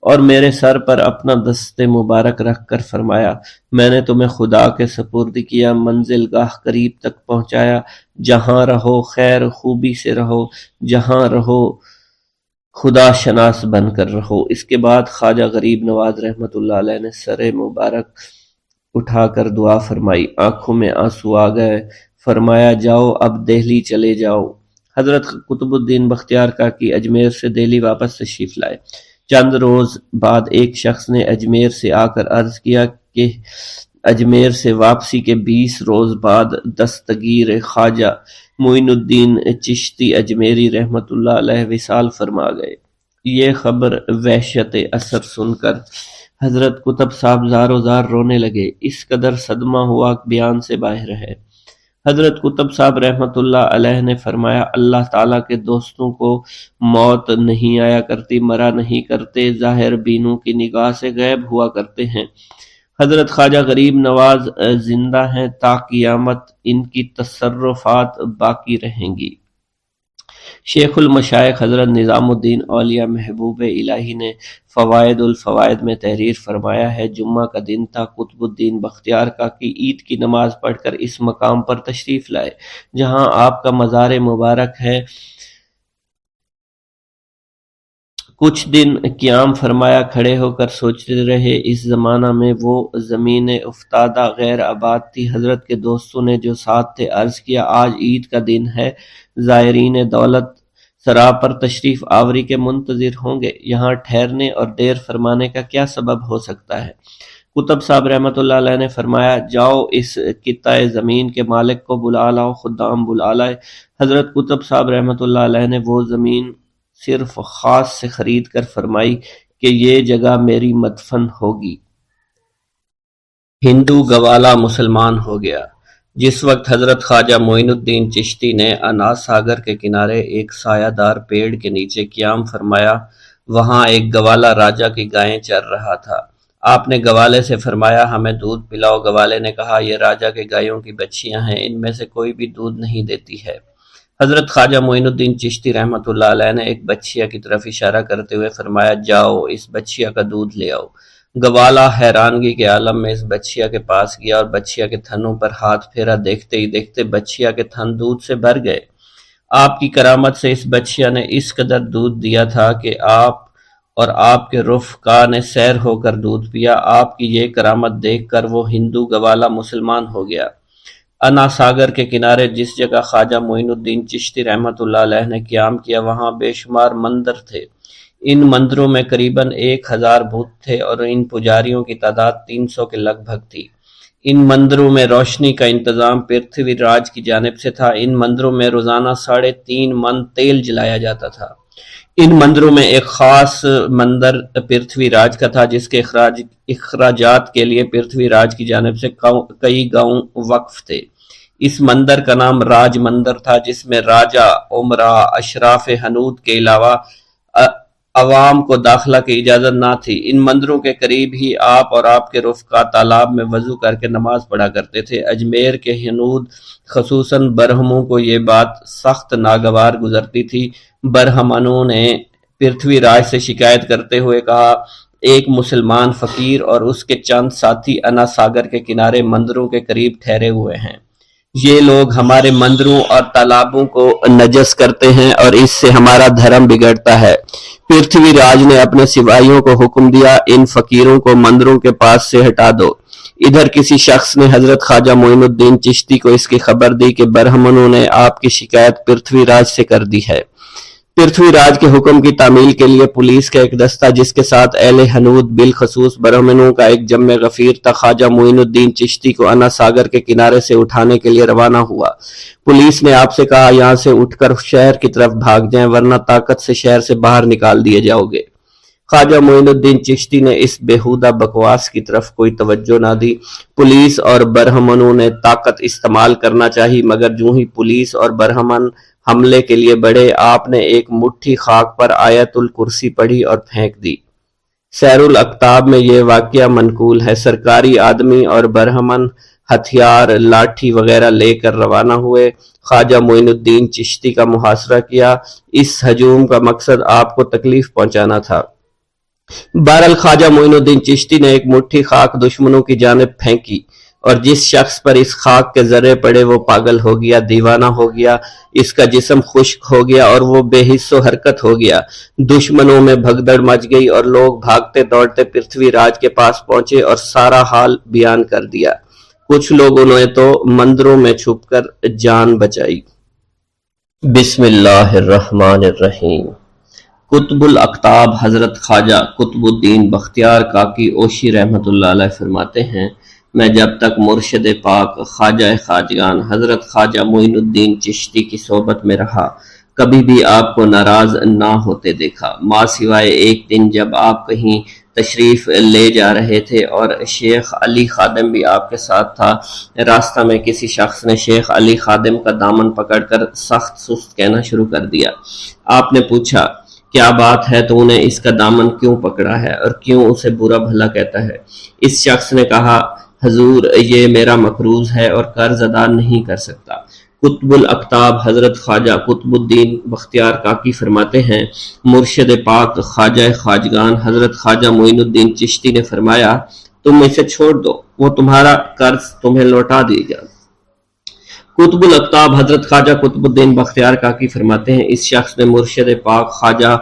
اور میرے سر پر اپنا دست مبارک رکھ کر فرمایا، میں نے تمہیں خدا کے سپرد کیا، منزل گاہ قریب تک پہنچایا، جہاں رہو خیر خوبی سے رہو، جہاں رہو خدا شناس بن کر رہو۔ اس کے بعد خواجہ غریب نواز رحمۃ اللہ علیہ نے سر مبارک اٹھا کر دعا فرمائی، آنکھوں میں آنسو آ گئے، فرمایا جاؤ اب دہلی چلے جاؤ۔ حضرت قطب الدین بختیار کاکی اجمیر سے دہلی واپس تشریف لائے۔ چند روز بعد ایک شخص نے اجمیر سے آ کر عرض کیا کہ اجمیر سے واپسی کے 20 روز بعد دستگیر خواجہ معین الدین چشتی اجمیری رحمۃ اللہ علیہ وصال فرما گئے۔ یہ خبر وحشت اثر سن کر حضرت قطب صاحب زار زار رونے لگے، اس قدر صدمہ ہوا کہ بیان سے باہر ہے۔ حضرت قطب صاحب رحمۃ اللہ علیہ نے فرمایا، اللہ تعالیٰ کے دوستوں کو موت نہیں آیا کرتی، مرا نہیں کرتے، ظاہر بینوں کی نگاہ سے غائب ہوا کرتے ہیں۔ حضرت خواجہ غریب نواز زندہ ہیں، تا قیامت ان کی تصرفات باقی رہیں گی۔ شیخ المشائخ حضرت نظام الدین اولیاء محبوب الہی نے فوائد الفوائد میں تحریر فرمایا ہے، جمعہ کا دن تھا، قطب الدین بختیار کاکی عید کی نماز پڑھ کر اس مقام پر تشریف لائے جہاں آپ کا مزار مبارک ہے۔ کچھ دن قیام فرمایا، کھڑے ہو کر سوچتے رہے۔ اس زمانہ میں وہ زمین افتادہ غیر آباد تھی۔ حضرت کے دوستوں نے جو ساتھ تھے عرض کیا، آج عید کا دن ہے، زائرین دولت سرا پر تشریف آوری کے منتظر ہوں گے، یہاں ٹھہرنے اور دیر فرمانے کا کیا سبب ہو سکتا ہے؟ قطب صاحب رحمۃ اللہ علیہ نے فرمایا، جاؤ اس قطع زمین کے مالک کو بلا لاؤ، خدام بلا لائے۔ حضرت قطب صاحب رحمۃ اللہ علیہ نے وہ زمین صرف خاص سے خرید کر فرمائی کہ یہ جگہ میری مدفن ہوگی۔ ہندو گوالا مسلمان ہو گیا۔ جس وقت حضرت خواجہ معین الدین چشتی نے انا ساگر کے کنارے ایک سایہ دار پیڑ کے نیچے قیام فرمایا، وہاں ایک گوالا راجا کی گائیں چر رہا تھا۔ آپ نے گوالے سے فرمایا، ہمیں دودھ پلاؤ۔ گوالے نے کہا، یہ راجا کے گایوں کی بچیاں ہیں، ان میں سے کوئی بھی دودھ نہیں دیتی ہے۔ حضرت خواجہ معین الدین چشتی رحمۃ اللہ علیہ نے ایک بچیا کی طرف اشارہ کرتے ہوئے فرمایا، جاؤ اس بچیا کا دودھ لے آؤ۔ گوالا حیرانگی کے عالم میں اس بچیا کے پاس گیا اور بچیا کے تھنوں پر ہاتھ پھیرا، دیکھتے ہی دیکھتے بچیا کے تھن دودھ سے بھر گئے۔ آپ کی کرامت سے اس بچیا نے اس قدر دودھ دیا تھا کہ آپ اور آپ کے رفقا نے سیر ہو کر دودھ پیا۔ آپ کی یہ کرامت دیکھ کر وہ ہندو گوالا مسلمان ہو گیا۔ انا ساگر کے کنارے جس جگہ خواجہ معین الدین چشتی رحمۃ اللہ علیہ نے قیام کیا، وہاں بے شمار مندر تھے۔ ان مندروں میں قریباً 1000 بت تھے اور ان پجاریوں کی تعداد 300 کے لگ بھگ تھی۔ ان مندروں میں روشنی کا انتظام پرتھوی راج کی جانب سے تھا۔ ان مندروں میں روزانہ 3.5 من تیل جلایا جاتا تھا۔ ان مندروں میں ایک خاص مندر پرتھوی راج کا تھا، جس کے اخراجات کے لیے پرتھوی راج کی جانب سے کئی گاؤں وقف تھے۔ اس مندر کا نام راج مندر تھا، جس میں راجہ، امراء، اشراف ہنود کے علاوہ عوام کو داخلہ کی اجازت نہ تھی۔ ان مندروں کے قریب ہی آپ اور آپ کے رفقا تالاب میں وضو کر کے نماز پڑھا کرتے تھے۔ اجمیر کے ہنود خصوصاً برہموں کو یہ بات سخت ناگوار گزرتی تھی۔ برہمنوں نے پرتھوی راج سے شکایت کرتے ہوئے کہا، ایک مسلمان فقیر اور اس کے چند ساتھی انا ساگر کے کنارے مندروں کے قریب ٹھہرے ہوئے ہیں۔ یہ لوگ ہمارے مندروں اور تالابوں کو نجس کرتے ہیں اور اس سے ہمارا دھرم بگڑتا ہے۔ پرتھوی راج نے اپنے سپاہیوں کو حکم دیا، ان فقیروں کو مندروں کے پاس سے ہٹا دو۔ ادھر کسی شخص نے حضرت خواجہ معین الدین چشتی کو اس کی خبر دی کہ برہمنوں نے آپ کی شکایت پرتھوی راج سے کر دی ہے۔ پرتھوی راج کے حکم کی تعمیل کے لیے پولیس کا ایک دستہ، جس کے ساتھ اہل ہنود بالخصوص برہمنوں کا ایک جمع غفیر تھا، خواجہ معین الدین چشتی کو انا ساگر کے کنارے سے اٹھانے کے لیے روانہ ہوا۔ پولیس نے آپ سے کہا، یہاں سے اٹھ کر شہر کی طرف بھاگ جائیں، ورنہ طاقت سے شہر سے باہر نکال دیے جاؤ گے۔ خواجہ معین الدین چشتی نے اس بےہودہ بکواس کی طرف کوئی توجہ نہ دی۔ پولیس اور برہمنوں نے طاقت استعمال کرنا چاہی، مگر جو ہی پولیس اور برہمن حملے کے لیے بڑھے، آپ نے ایک مٹھی خاک پر آیت الکرسی پڑھی اور پھینک دی۔ سیر الاقطاب میں یہ واقعہ منقول ہے۔ سرکاری آدمی اور برہمن ہتھیار، لاٹھی وغیرہ لے کر روانہ ہوئے، خواجہ معین الدین چشتی کا محاصرہ کیا۔ اس ہجوم کا مقصد آپ کو تکلیف پہنچانا تھا۔ بہرحال خواجہ معین الدین چشتی نے ایک مٹھی خاک دشمنوں کی جانب پھینکی اور جس شخص پر اس خاک کے ذرے پڑے وہ پاگل ہو گیا، دیوانہ ہو گیا، اس کا جسم خشک ہو گیا اور وہ بے حس و حرکت ہو گیا۔ دشمنوں میں بھگدڑ مچ گئی اور لوگ بھاگتے دوڑتے پرتھوی راج کے پاس پہنچے اور سارا حال بیان کر دیا۔ کچھ لوگوں نے تو مندروں میں چھپ کر جان بچائی۔ بسم اللہ الرحمن الرحیم۔ قطب الاقطاب حضرت خواجہ قطب الدین بختیار کاکی اوشی رحمۃ اللہ علیہ فرماتے ہیں، میں جب تک مرشد پاک خواجہ خواجگان حضرت خواجہ معین الدین چشتی کی صحبت میں رہا، کبھی بھی آپ کو ناراض نہ ہوتے دیکھا، ماں سوائے ایک دن جب آپ کہیں تشریف لے جا رہے تھے اور شیخ علی خادم بھی آپ کے ساتھ تھا۔ راستہ میں کسی شخص نے شیخ علی خادم کا دامن پکڑ کر سخت سست کہنا شروع کر دیا۔ آپ نے پوچھا کیا بات ہے، تو انہیں اس کا دامن کیوں پکڑا ہے اور کیوں اسے برا بھلا کہتا ہے؟ اس شخص نے کہا حضور یہ میرا مقروض ہے اور قرض ادا نہیں کر سکتا۔ قطب الاقطاب حضرت خواجہ قطب الدین بختیار کاکی فرماتے ہیں مرشد پاک خواجہ خواجگان حضرت خواجہ معین الدین چشتی نے فرمایا تم اسے چھوڑ دو، وہ تمہارا قرض تمہیں لوٹا دے گا۔ قطب الاقطاب حضرت خواجہ قطب الدین بختیار کاکی فرماتے ہیں اس شخص نے مرشد پاک خواجہ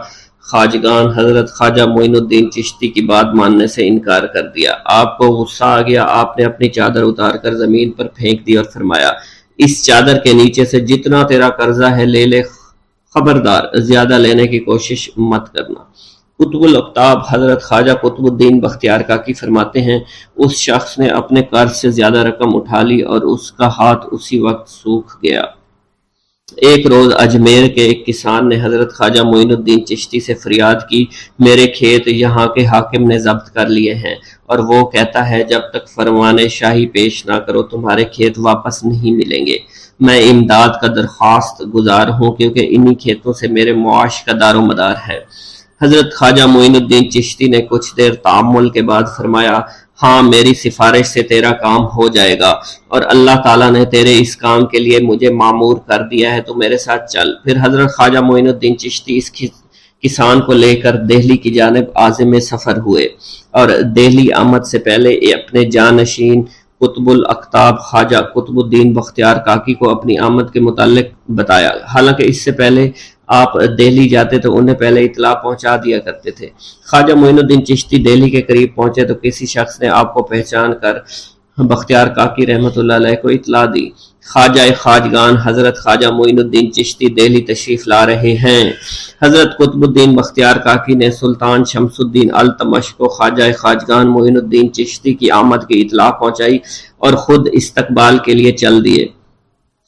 خواجگان حضرت خواجہ معین الدین چشتی کی بات ماننے سے انکار کر دیا۔ آپ کو غصہ آ گیا، آپ نے اپنی چادر اتار کر زمین پر پھینک دی اور فرمایا اس چادر کے نیچے سے جتنا تیرا قرضہ ہے لے لے، خبردار زیادہ لینے کی کوشش مت کرنا۔ قطب الاقطاب حضرت خواجہ قطب الدین بختیار کاکی فرماتے ہیں اس شخص نے اپنے قرض سے زیادہ رقم اٹھا لی اور اس کا ہاتھ اسی وقت سوکھ گیا۔ ایک روز اجمیر کے ایک کسان نے حضرت خواجہ معین الدین چشتی سے فریاد کی میرے کھیت یہاں کے حاکم نے ضبط کر لیے ہیں اور وہ کہتا ہے جب تک فرمان شاہی پیش نہ کرو تمہارے کھیت واپس نہیں ملیں گے۔ میں امداد کا درخواست گزار ہوں کیونکہ انہی کھیتوں سے میرے معاش کا دار و مدار ہے۔ حضرت خواجہ معین الدین چشتی نے کچھ دیر تأمل کے بعد فرمایا ہاں میری سفارش سے تیرا کام ہو جائے گا اور اللہ تعالیٰ نے تیرے اس کام کے لیے مجھے مامور کر دیا ہے، تو میرے ساتھ چل۔ پھر حضرت خواجہ معین الدین چشتی اس کسان کو لے کر دہلی کی جانب عازم سفر ہوئے اور دہلی آمد سے پہلے اپنے جانشین قطب الاقطاب خواجہ قطب الدین بختیار کاکی کو اپنی آمد کے متعلق بتایا۔ حالانکہ اس سے پہلے آپ دہلی جاتے تو انہیں پہلے اطلاع پہنچا دیا کرتے تھے۔ خواجہ معین الدین چشتی دہلی کے قریب پہنچے تو کسی شخص نے آپ کو پہچان کر بختیار کاکی رحمۃ اللہ علیہ کو اطلاع دی خواجہ خواجگان حضرت خواجہ معین الدین چشتی دہلی تشریف لا رہے ہیں۔ حضرت قطب الدین بختیار کاکی نے سلطان شمس الدین التمش کو خواجہ خواجگان معین الدین چشتی کی آمد کی اطلاع پہنچائی اور خود استقبال کے لیے چل دیے۔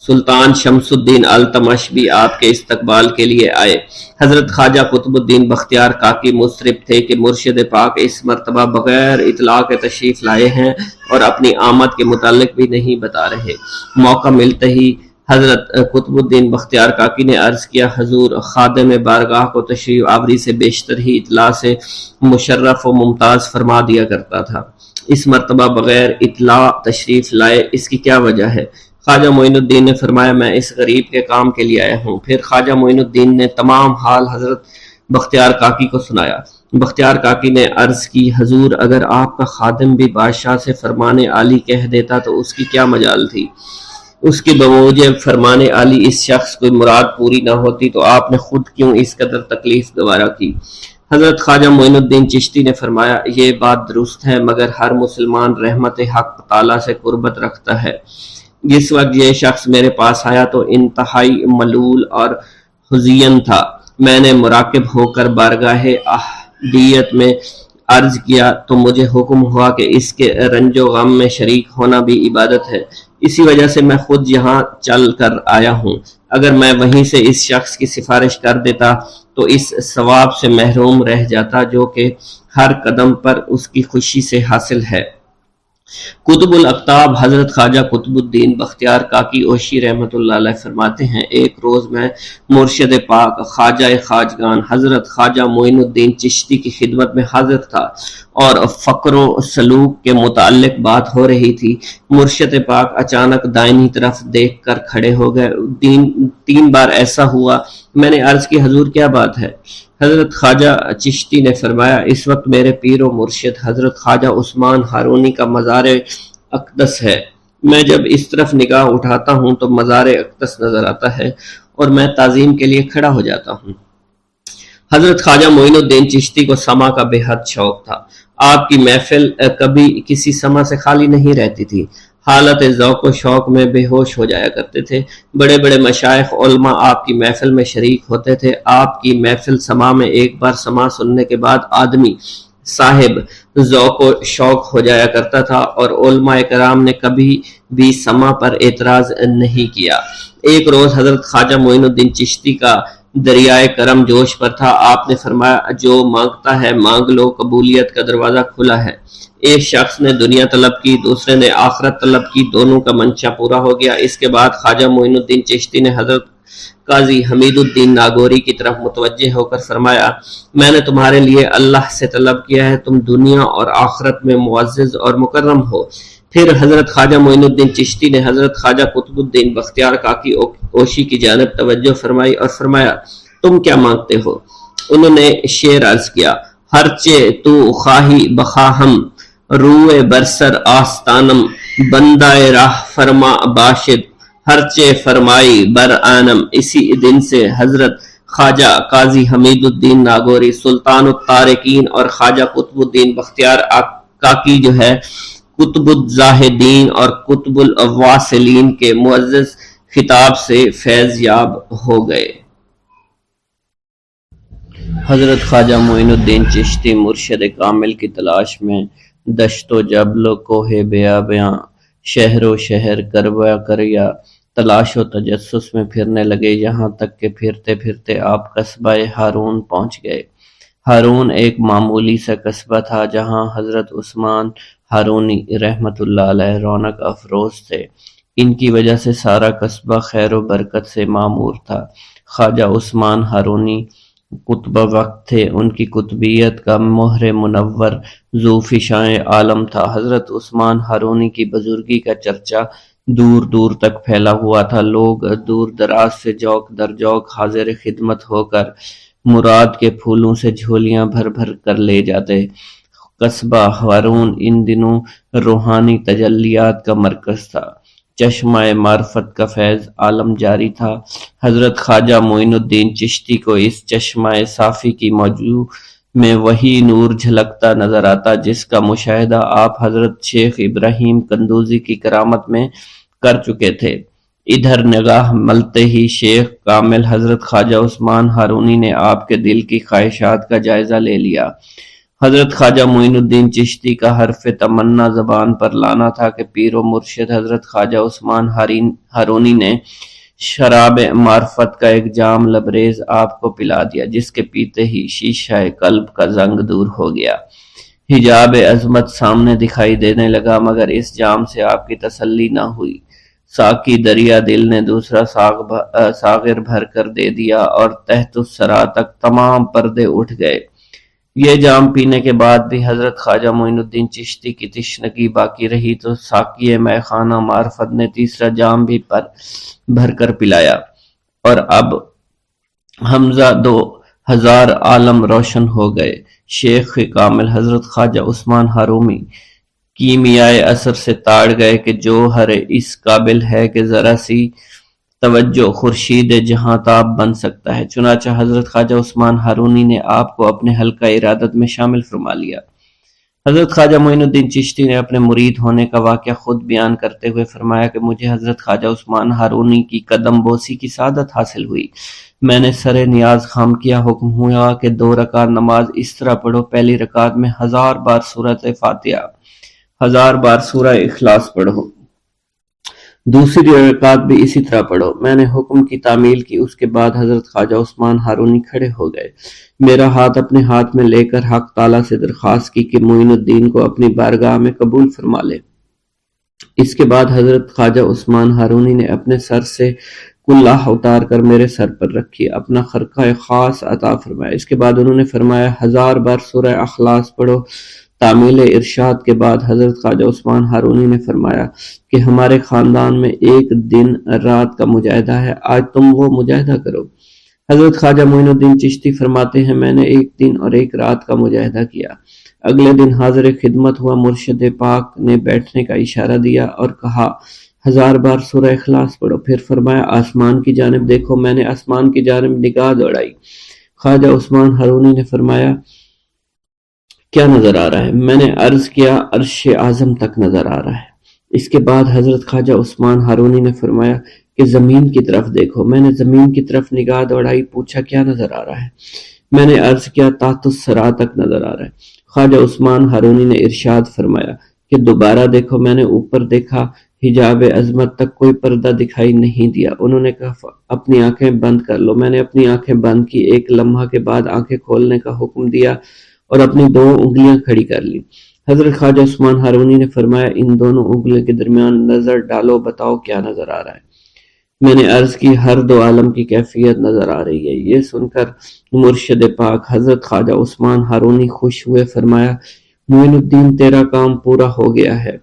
سلطان شمس الدین التمش بھی آپ کے استقبال کے لیے آئے۔ حضرت خواجہ قطب الدین بختیار کاکی مضطرب تھے کہ مرشد پاک اس مرتبہ بغیر اطلاع کے تشریف لائے ہیں اور اپنی آمد کے متعلق بھی نہیں بتا رہے۔ موقع ملتے ہی حضرت قطب الدین بختیار کاکی نے عرض کیا حضور خادم بارگاہ کو تشریف آوری سے بیشتر ہی اطلاع سے مشرف و ممتاز فرما دیا کرتا تھا، اس مرتبہ بغیر اطلاع تشریف لائے، اس کی کیا وجہ ہے؟ خواجہ معین الدین نے فرمایا میں اس غریب کے کام کے لیے آیا ہوں۔ پھر خواجہ معین الدین نے تمام حال حضرت بختیار کاکی کو سنایا۔ بختیار کاکی نے عرض کی حضور اگر آپ کا خادم بھی بادشاہ سے فرمان عالی کہہ دیتا تو اس کی کیا مجال تھی؟ اس کی بموجب فرمان عالی اس شخص کو مراد پوری نہ ہوتی تو آپ نے خود کیوں اس قدر تکلیف گوارا کی؟ حضرت خواجہ معین الدین چشتی نے فرمایا یہ بات درست ہے مگر ہر مسلمان رحمت حق تعالیٰ سے قربت رکھتا ہے۔ جس وقت یہ شخص میرے پاس آیا تو انتہائی ملول اور حزین تھا۔ میں نے مراقب ہو کر بارگاہ احدیت میں عرض کیا تو مجھے حکم ہوا کہ اس کے رنج و غم میں شریک ہونا بھی عبادت ہے، اسی وجہ سے میں خود یہاں چل کر آیا ہوں۔ اگر میں وہیں سے اس شخص کی سفارش کر دیتا تو اس ثواب سے محروم رہ جاتا جو کہ ہر قدم پر اس کی خوشی سے حاصل ہے۔ قطب الاقطاب حضرت خواجہ قطب الدین بختیار کاکی اوشی رحمۃ اللہ علیہ فرماتے ہیں ایک روز میں مرشد پاک خواجہ خواجگان حضرت خواجہ معین الدین چشتی کی خدمت میں حاضر تھا اور فقر و سلوک کے متعلق بات ہو رہی تھی۔ مرشد پاک اچانک دائنی طرف دیکھ کر کھڑے ہو گئے۔ تین بار ایسا ہوا۔ میں نے عرض کی حضور کیا بات ہے؟ حضرت خواجہ چشتی نے فرمایا اس وقت میرے پیر و مرشد حضرت خواجہ عثمان ہارونی کا مزار اقدس ہے۔ میں جب اس طرف نگاہ اٹھاتا ہوں تو مزار اقدس نظر آتا ہے اور میں تعظیم کے لیے کھڑا ہو جاتا ہوں۔ حضرت خواجہ معین الدین چشتی کو سما کا بے حد شوق تھا۔ آپ کی محفل کبھی کسی سما سے خالی نہیں رہتی تھی۔ حالت ذوق و شوق میں بے ہوش ہو جایا کرتے تھے۔ بڑے بڑے مشائخ علماء آپ کی محفل میں شریک ہوتے تھے۔ آپ کی محفل سما میں ایک بار سما سننے کے بعد آدمی صاحب ذوق و شوق ہو جایا کرتا تھا اور علماء کرام نے کبھی بھی سما پر اعتراض نہیں کیا۔ ایک روز حضرت خواجہ معین الدین چشتی کا دریائے کرم جوش پر تھا۔ آپ نے فرمایا جو مانگتا ہے مانگ لو، قبولیت کا دروازہ کھلا ہے۔ ایک شخص نے دنیا طلب کی، دوسرے نے آخرت طلب کی، دونوں کا منشا پورا ہو گیا۔ اس کے بعد خواجہ معین الدین چشتی نے حضرت قاضی حمید الدین ناگوری کی طرف متوجہ ہو کر فرمایا میں نے تمہارے لیے اللہ سے طلب کیا ہے تم دنیا اور آخرت میں معزز اور مکرم ہو۔ پھر حضرت خواجہ معین الدین چشتی نے حضرت خواجہ قطب الدین بختیار کاکی اوشی کی جانب توجہ فرمائی اور فرمایا تم کیا مانگتے ہو؟ انہوں نے شعر عرض کیا ہرچے تو خواہی بخواہم روئے برسر آستانم بندہ راہ فرما باشد ہرچے فرمائی بر آنم۔ اسی دن سے حضرت خواجہ قاضی حمید الدین ناگوری سلطان الطارقین اور خواجہ قطب الدین بختیار کاکی جو ہے قطب الزاہدین اور قطب الواصلین کے معزز خطاب سے فیض یاب ہو گئے۔ حضرت خواجہ معین الدین چشتی مرشد کامل کی تلاش میں دشت و جبل و کوہ بیاباں شہر و شہر کربا کریا تلاش و تجسس میں پھرنے لگے، یہاں تک کہ پھرتے پھرتے آپ قصبہ ہارون پہنچ گئے۔ ہارون ایک معمولی سا قصبہ تھا جہاں حضرت عثمان ہارونی رحمۃ اللہ علیہ رونق افروز تھے۔ ان کی وجہ سے سارا قصبہ خیر و برکت سے معمور تھا۔ خواجہ عثمان ہارونی قطب وقت تھے، ان کی قطبیت کا مہر منور ذو فشاں عالم تھا۔ حضرت عثمان ہارونی کی بزرگی کا چرچا دور دور تک پھیلا ہوا تھا، لوگ دور دراز سے جوک در جوک حاضر خدمت ہو کر مراد کے پھولوں سے جھولیاں بھر بھر کر لے جاتے۔ قصبہ ہارون ان دنوں روحانی تجلیات کا مرکز تھا، چشمہ معرفت کا فیض عالم جاری تھا۔ حضرت خواجہ معین الدین چشتی کو اس چشمہ صافی کی موجو میں وہی نور جھلکتا نظر آتا جس کا مشاہدہ آپ حضرت شیخ ابراہیم قندوزی کی کرامت میں کر چکے تھے۔ ادھر نگاہ ملتے ہی شیخ کامل حضرت خواجہ عثمان ہارونی نے آپ کے دل کی خواہشات کا جائزہ لے لیا۔ حضرت خواجہ معین الدین چشتی کا حرف تمنا زبان پر لانا تھا کہ پیر و مرشد حضرت خواجہ عثمان ہارونی نے شراب معرفت کا ایک جام لبریز آپ کو پلا دیا، جس کے پیتے ہی شیشہ قلب کا زنگ دور ہو گیا، حجاب عظمت سامنے دکھائی دینے لگا، مگر اس جام سے آپ کی تسلی نہ ہوئی۔ ساقی دریا دل نے دوسرا ساغر بھر کر دے دیا اور تحت الثری تک تمام پردے اٹھ گئے۔ یہ جام پینے کے بعد بھی حضرت خواجہ معین الدین چشتی کی تشنگی باقی رہی تو ساقی مے خانہ معرفت نے تیسرا جام بھی بھر کر پلایا، اور اب حمزہ 2000 عالم روشن ہو گئے۔ شیخ کامل حضرت خواجہ عثمان ہارونی کیمیائے اثر سے تاڑ گئے کہ جوہر اس قابل ہے کہ ذرا سی توجہ خورشید جہاں تاب بن سکتا ہے۔ چنانچہ حضرت خواجہ عثمان ہارونی نے آپ کو اپنے حلقہ ارادت میں شامل فرما لیا۔ حضرت خواجہ معین الدین چشتی نے اپنے مرید ہونے کا واقعہ خود بیان کرتے ہوئے فرمایا کہ مجھے حضرت خواجہ عثمان ہارونی کی قدم بوسی کی سعادت حاصل ہوئی۔ میں نے سر نیاز خام کیا، حکم ہوا کہ 2 رکعت نماز اس طرح پڑھو، پہلی رکعت میں 1000 بار سورۃ فاتحہ، 1000 بار سورہ اخلاص پڑھو، دوسری رکعت بھی اسی طرح پڑھو۔ میں نے حکم کی تعمیل کی، اس کے بعد حضرت خواجہ عثمان ہارونی کھڑے ہو گئے، میرا ہاتھ اپنے ہاتھ میں لے کر حق تعالیٰ سے درخواست کی کہ معین الدین کو اپنی بارگاہ میں قبول فرما لے۔ اس کے بعد حضرت خواجہ عثمان ہارونی نے اپنے سر سے کلہ اتار کر میرے سر پر رکھی، اپنا خرقہ خاص عطا فرمایا۔ اس کے بعد انہوں نے فرمایا 1000 بار سورہ اخلاص پڑھو۔ تعمیل ارشاد کے بعد حضرت خواجہ عثمان ہارونی نے فرمایا کہ ہمارے خاندان میں ایک دن رات کا مجاہدہ ہے، آج تم وہ مجاہدہ کرو۔ حضرت خواجہ معین الدین چشتی فرماتے ہیں میں نے ایک دن اور ایک رات کا مجاہدہ کیا۔ اگلے دن حاضر خدمت ہوا، مرشد پاک نے بیٹھنے کا اشارہ دیا اور کہا 1000 بار سورہ اخلاص پڑھو۔ پھر فرمایا آسمان کی جانب دیکھو۔ میں نے آسمان کی جانب نگاہ دوڑائی، خواجہ عثمان ہارونی نے فرمایا کیا نظر آ رہا ہے؟ میں نے عرض کیا عرش اعظم تک نظر آ رہا ہے۔ اس کے بعد حضرت خواجہ عثمان ہارونی نے فرمایا کہ زمین کی طرف دیکھو۔ میں نے زمین کی طرف نگاہ دوڑائی، پوچھا کیا نظر آ رہا ہے؟ میں نے عرض کیا تحت الثری تک نظر آ رہا ہے۔ خواجہ عثمان ہارونی نے ارشاد فرمایا کہ دوبارہ دیکھو۔ میں نے اوپر دیکھا، حجاب عظمت تک کوئی پردہ دکھائی نہیں دیا۔ انہوں نے کہا اپنی آنکھیں بند کر لو۔ میں نے اپنی آنکھیں بند کی، ایک لمحہ کے بعد آنکھیں کھولنے کا حکم دیا اور اپنی 2 انگلیاں کھڑی کر لی۔ حضرت خواجہ عثمان ہارونی نے فرمایا ان دونوں انگلیوں کے درمیان نظر ڈالو، بتاؤ کیا نظر آ رہا ہے؟ میں نے عرض کی ہر 2 عالم کی کیفیت نظر آ رہی ہے۔ یہ سن کر مرشد پاک حضرت خواجہ عثمان ہارونی خوش ہوئے، فرمایا معین الدین تیرا کام پورا ہو گیا ہے۔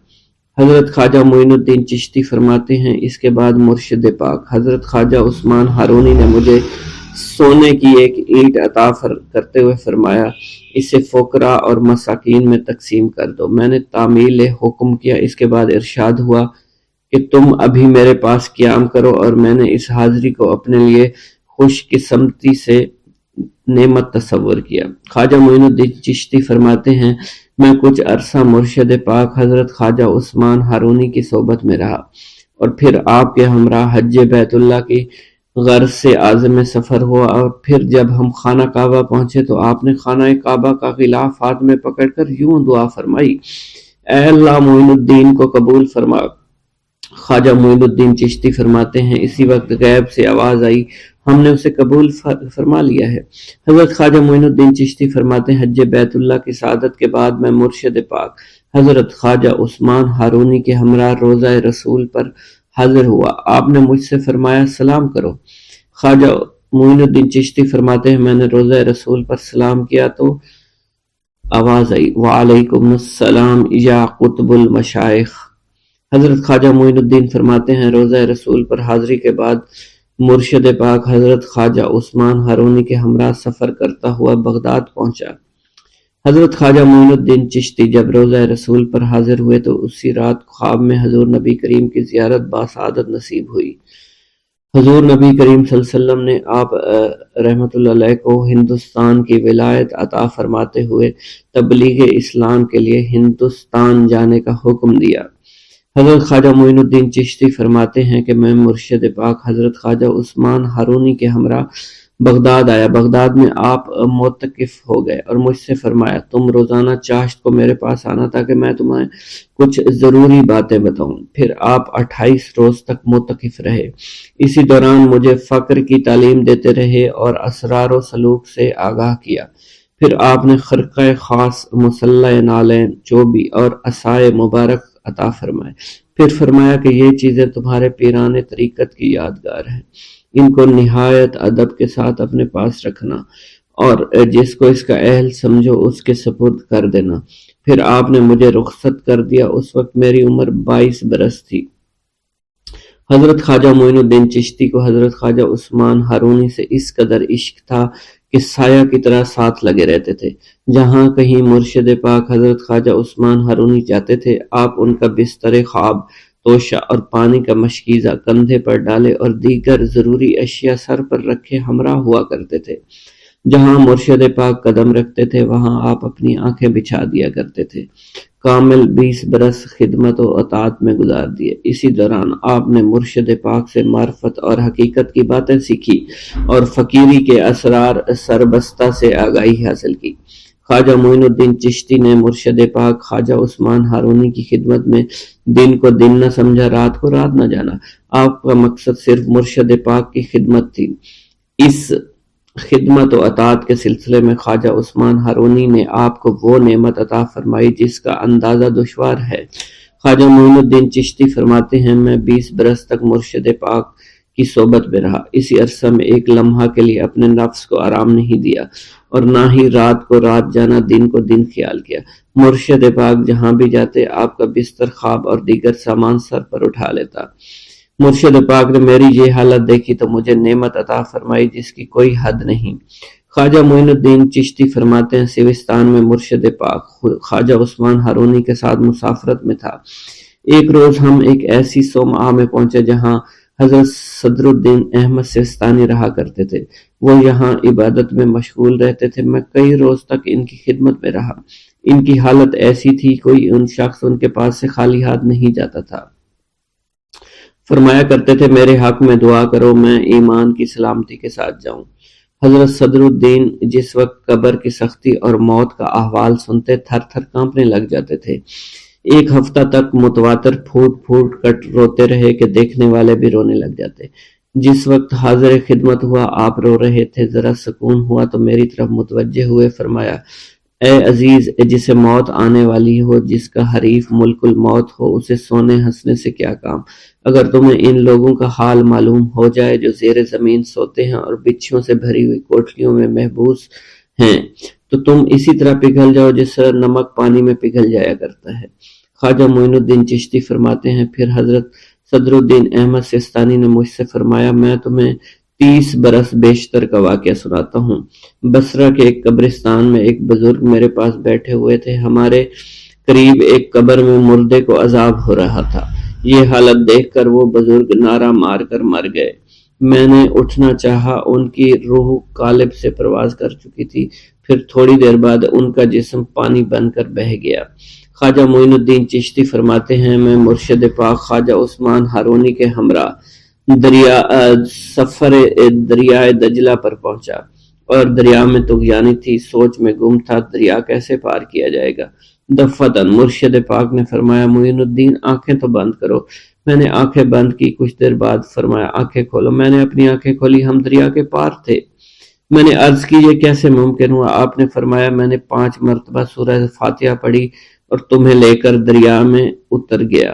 حضرت خواجہ معین الدین چشتی فرماتے ہیں اس کے بعد مرشد پاک حضرت خواجہ عثمان ہارونی نے مجھے سونے کی ایک اینٹ عطا کرتے ہوئے فرمایا اسے فقراء اور مساکین میں تقسیم کر دو۔ میں نے تعمیل حکم کیا۔ اس کے بعد ارشاد ہوا کہ تم ابھی میرے پاس قیام کرو، اور میں نے اس حاضری کو اپنے لیے خوش قسمتی سے نعمت تصور کیا۔ خواجہ معین الدین چشتی فرماتے ہیں میں کچھ عرصہ مرشد پاک حضرت خواجہ عثمان ہارونی کی صحبت میں رہا، اور پھر آپ کے ہمراہ حج بیت اللہ کی غرض سے عازم سفر ہوا، اور پھر جب ہم خانہ کعبہ پہنچے تو آپ نے خانہ کعبہ کا غلاف ہاتھ میں پکڑ کر یوں دعا فرمائی اے اللہ معین الدین کو قبول فرما۔ خواجہ معین الدین چشتی فرماتے ہیں اسی وقت غیب سے آواز آئی ہم نے اسے قبول فرما لیا ہے۔ حضرت خواجہ معین الدین چشتی فرماتے ہیں حج بیت اللہ کی سعادت کے بعد میں مرشد پاک حضرت خواجہ عثمان ہارونی کے ہمراہ روضہ رسول پر حاضر ہوا۔ آپ نے مجھ سے فرمایا سلام کرو۔ خواجہ معین الدین چشتی فرماتے ہیں میں نے روضہ رسول پر سلام کیا تو آواز آئی وعلیکم السلام یا قطب المشائخ۔ حضرت خواجہ معین الدین فرماتے ہیں روضہ رسول پر حاضری کے بعد مرشد پاک حضرت خواجہ عثمان ہارونی کے ہمراہ سفر کرتا ہوا بغداد پہنچا۔ حضرت خواجہ معین الدین چشتی جب روضہ رسول پر حاضر ہوئے تو اسی رات خواب میں حضور نبی کریم کی زیارت باسعادت نصیب ہوئی۔ حضور نبی کریم صلی اللہ علیہ وسلم نے آپ رحمۃ اللہ علیہ کو ہندوستان کی ولایت عطا فرماتے ہوئے تبلیغ اسلام کے لیے ہندوستان جانے کا حکم دیا۔ حضرت خواجہ معین الدین چشتی فرماتے ہیں کہ میں مرشد پاک حضرت خواجہ عثمان ہارونی کے ہمراہ بغداد آیا۔ بغداد میں آپ معتکف ہو گئے اور مجھ سے فرمایا تم روزانہ چاشت کو میرے پاس آنا تاکہ میں تمہیں کچھ ضروری باتیں بتاؤں۔ پھر آپ 28 روز تک معتکف رہے۔ اسی دوران مجھے فقر کی تعلیم دیتے رہے اور اسرار و سلوک سے آگاہ کیا۔ پھر آپ نے خرقہ خاص، مسلح نالین، چوبی اور عصائے مبارک عطا فرمائے۔ پھر فرمایا کہ یہ چیزیں تمہارے پیران طریقت کی یادگار ہیں، ان کو نہایت ادب کے ساتھ اپنے پاس رکھنا اور جس کو اس کا اہل سمجھو اس کے سپرد کر دینا۔ پھر آپ نے مجھے رخصت کر دیا۔ اس وقت میری عمر 22 برس تھی۔ حضرت خواجہ معین الدین چشتی کو حضرت خواجہ عثمان ہارونی سے اس قدر عشق تھا کہ سایہ کی طرح ساتھ لگے رہتے تھے۔ جہاں کہیں مرشد پاک حضرت خواجہ عثمان ہارونی جاتے تھے آپ ان کا بستر خواب، توشہ اور پانی کا مشکیزہ کندھے پر ڈالے اور دیگر ضروری اشیاء سر پر رکھے ہمراہ ہوا کرتے تھے۔ جہاں مرشد پاک قدم رکھتے تھے وہاں آپ اپنی آنکھیں بچھا دیا کرتے تھے۔ کامل 20 برس خدمت و اطاعت میں گزار دیے۔ اسی دوران آپ نے مرشد پاک سے معرفت اور حقیقت کی باتیں سیکھی اور فقیری کے اسرار سربستہ سے آگاہی حاصل کی۔ خواجہ معین الدین چشتی نے مرشد پاک خواجہ عثمان ہارونی کی خدمت میں دن کو دن نہ سمجھا، رات کو رات نہ جانا۔ آپ کا مقصد صرف مرشد پاک کی خدمت تھی۔ اس خدمت و اطاعت کے سلسلے میں خواجہ عثمان ہارونی نے آپ کو وہ نعمت عطا فرمائی جس کا اندازہ دشوار ہے۔ خواجہ معین الدین چشتی فرماتے ہیں میں 20 برس تک مرشد پاک کی صحبت میں رہا۔ اسی عرصہ میں ایک لمحہ کے لیے اپنے نفس کو آرام نہیں دیا اور نہ ہی رات کو رات جانا، دن کو دن خیال کیا۔ مرشد پاک جہاں بھی جاتے آپ کا بستر، خواب اور دیگر سامان سر پر اٹھا لیتا۔ مرشد پاک نے میری یہ حالت دیکھی تو مجھے نعمت عطا فرمائی جس کی کوئی حد نہیں۔ خواجہ معین الدین چشتی فرماتے ہیں سیوستان میں مرشد پاک خواجہ عثمان ہارونی کے ساتھ مسافرت میں تھا۔ ایک روز ہم ایک ایسی صومعہ میں پہنچے جہاں حضرت صدر الدین احمد سیستانی رہا کرتے تھے۔ وہ یہاں عبادت میں مشغول رہتے تھے۔ میں کئی روز تک ان کی خدمت میں رہا۔ ان کی حالت ایسی تھی کوئی ان شخص ان کے پاس سے خالی ہاتھ نہیں جاتا تھا۔ فرمایا کرتے تھے میرے حق میں دعا کرو میں ایمان کی سلامتی کے ساتھ جاؤں۔ حضرت صدر الدین جس وقت قبر کی سختی اور موت کا احوال سنتے تھر تھر کانپنے لگ جاتے تھے۔ ایک ہفتہ تک متواتر پھوٹ پھوٹ کر روتے رہے کہ دیکھنے والے بھی رونے لگ جاتے۔ جس وقت حاضر خدمت ہوا آپ رو رہے تھے، ذرا سکون ہوا تو میری طرف متوجہ ہوئے فرمایا، اے عزیز، جسے موت آنے والی ہو، جس کا حریف ملک الموت ہو، اسے سونے ہنسنے سے کیا کام؟ اگر تمہیں ان لوگوں کا حال معلوم ہو جائے جو زیر زمین سوتے ہیں اور بچھیوں سے بھری ہوئی کوٹھریوں میں محبوس ہیں تو تم اسی طرح پگھل جاؤ جس طرح نمک پانی میں پگھل جایا کرتا ہے۔ خواجہ معین الدین چشتی فرماتے ہیں، پھر حضرت صدر الدین احمد سستانی نے مجھ سے فرمایا، میں تمہیں 30 برس بیشتر کا واقعہ سناتا ہوں۔ بصرہ کے ایک قبرستان میں ایک بزرگ میرے پاس بیٹھے ہوئے تھے۔ ہمارے قریب ایک قبر میں مردے کو عذاب ہو رہا تھا۔ یہ حالت دیکھ کر وہ بزرگ نعرہ مار کر مر گئے۔ میں نے اٹھنا چاہا، ان کی روح قالب سے پرواز کر چکی تھی، پھر تھوڑی دیر بعد ان کا جسم پانی بن کر بہہ گیا۔ خواجہ معین الدین چشتی فرماتے ہیں، میں مرشد پاک خواجہ عثمان ہارونی کے ہمراہ سفر دریائے دجلہ پر پہنچا اور دریا میں طغیانی تھی، سوچ میں گم تھا دریا کیسے پار کیا جائے گا۔ دفتن مرشد پاک نے فرمایا، معین الدین آنکھیں تو بند کرو۔ میں نے آنکھیں بند کی، کچھ دیر بعد فرمایا، آنکھیں کھولو۔ میں نے اپنی آنکھیں کھولی، ہم دریا کے پار تھے۔ میں نے عرض کی، یہ کیسے ممکن ہوا؟ آپ نے فرمایا، میں نے 5 مرتبہ سورہ فاتحہ پڑھی اور تمہیں لے کر دریا میں اتر گیا۔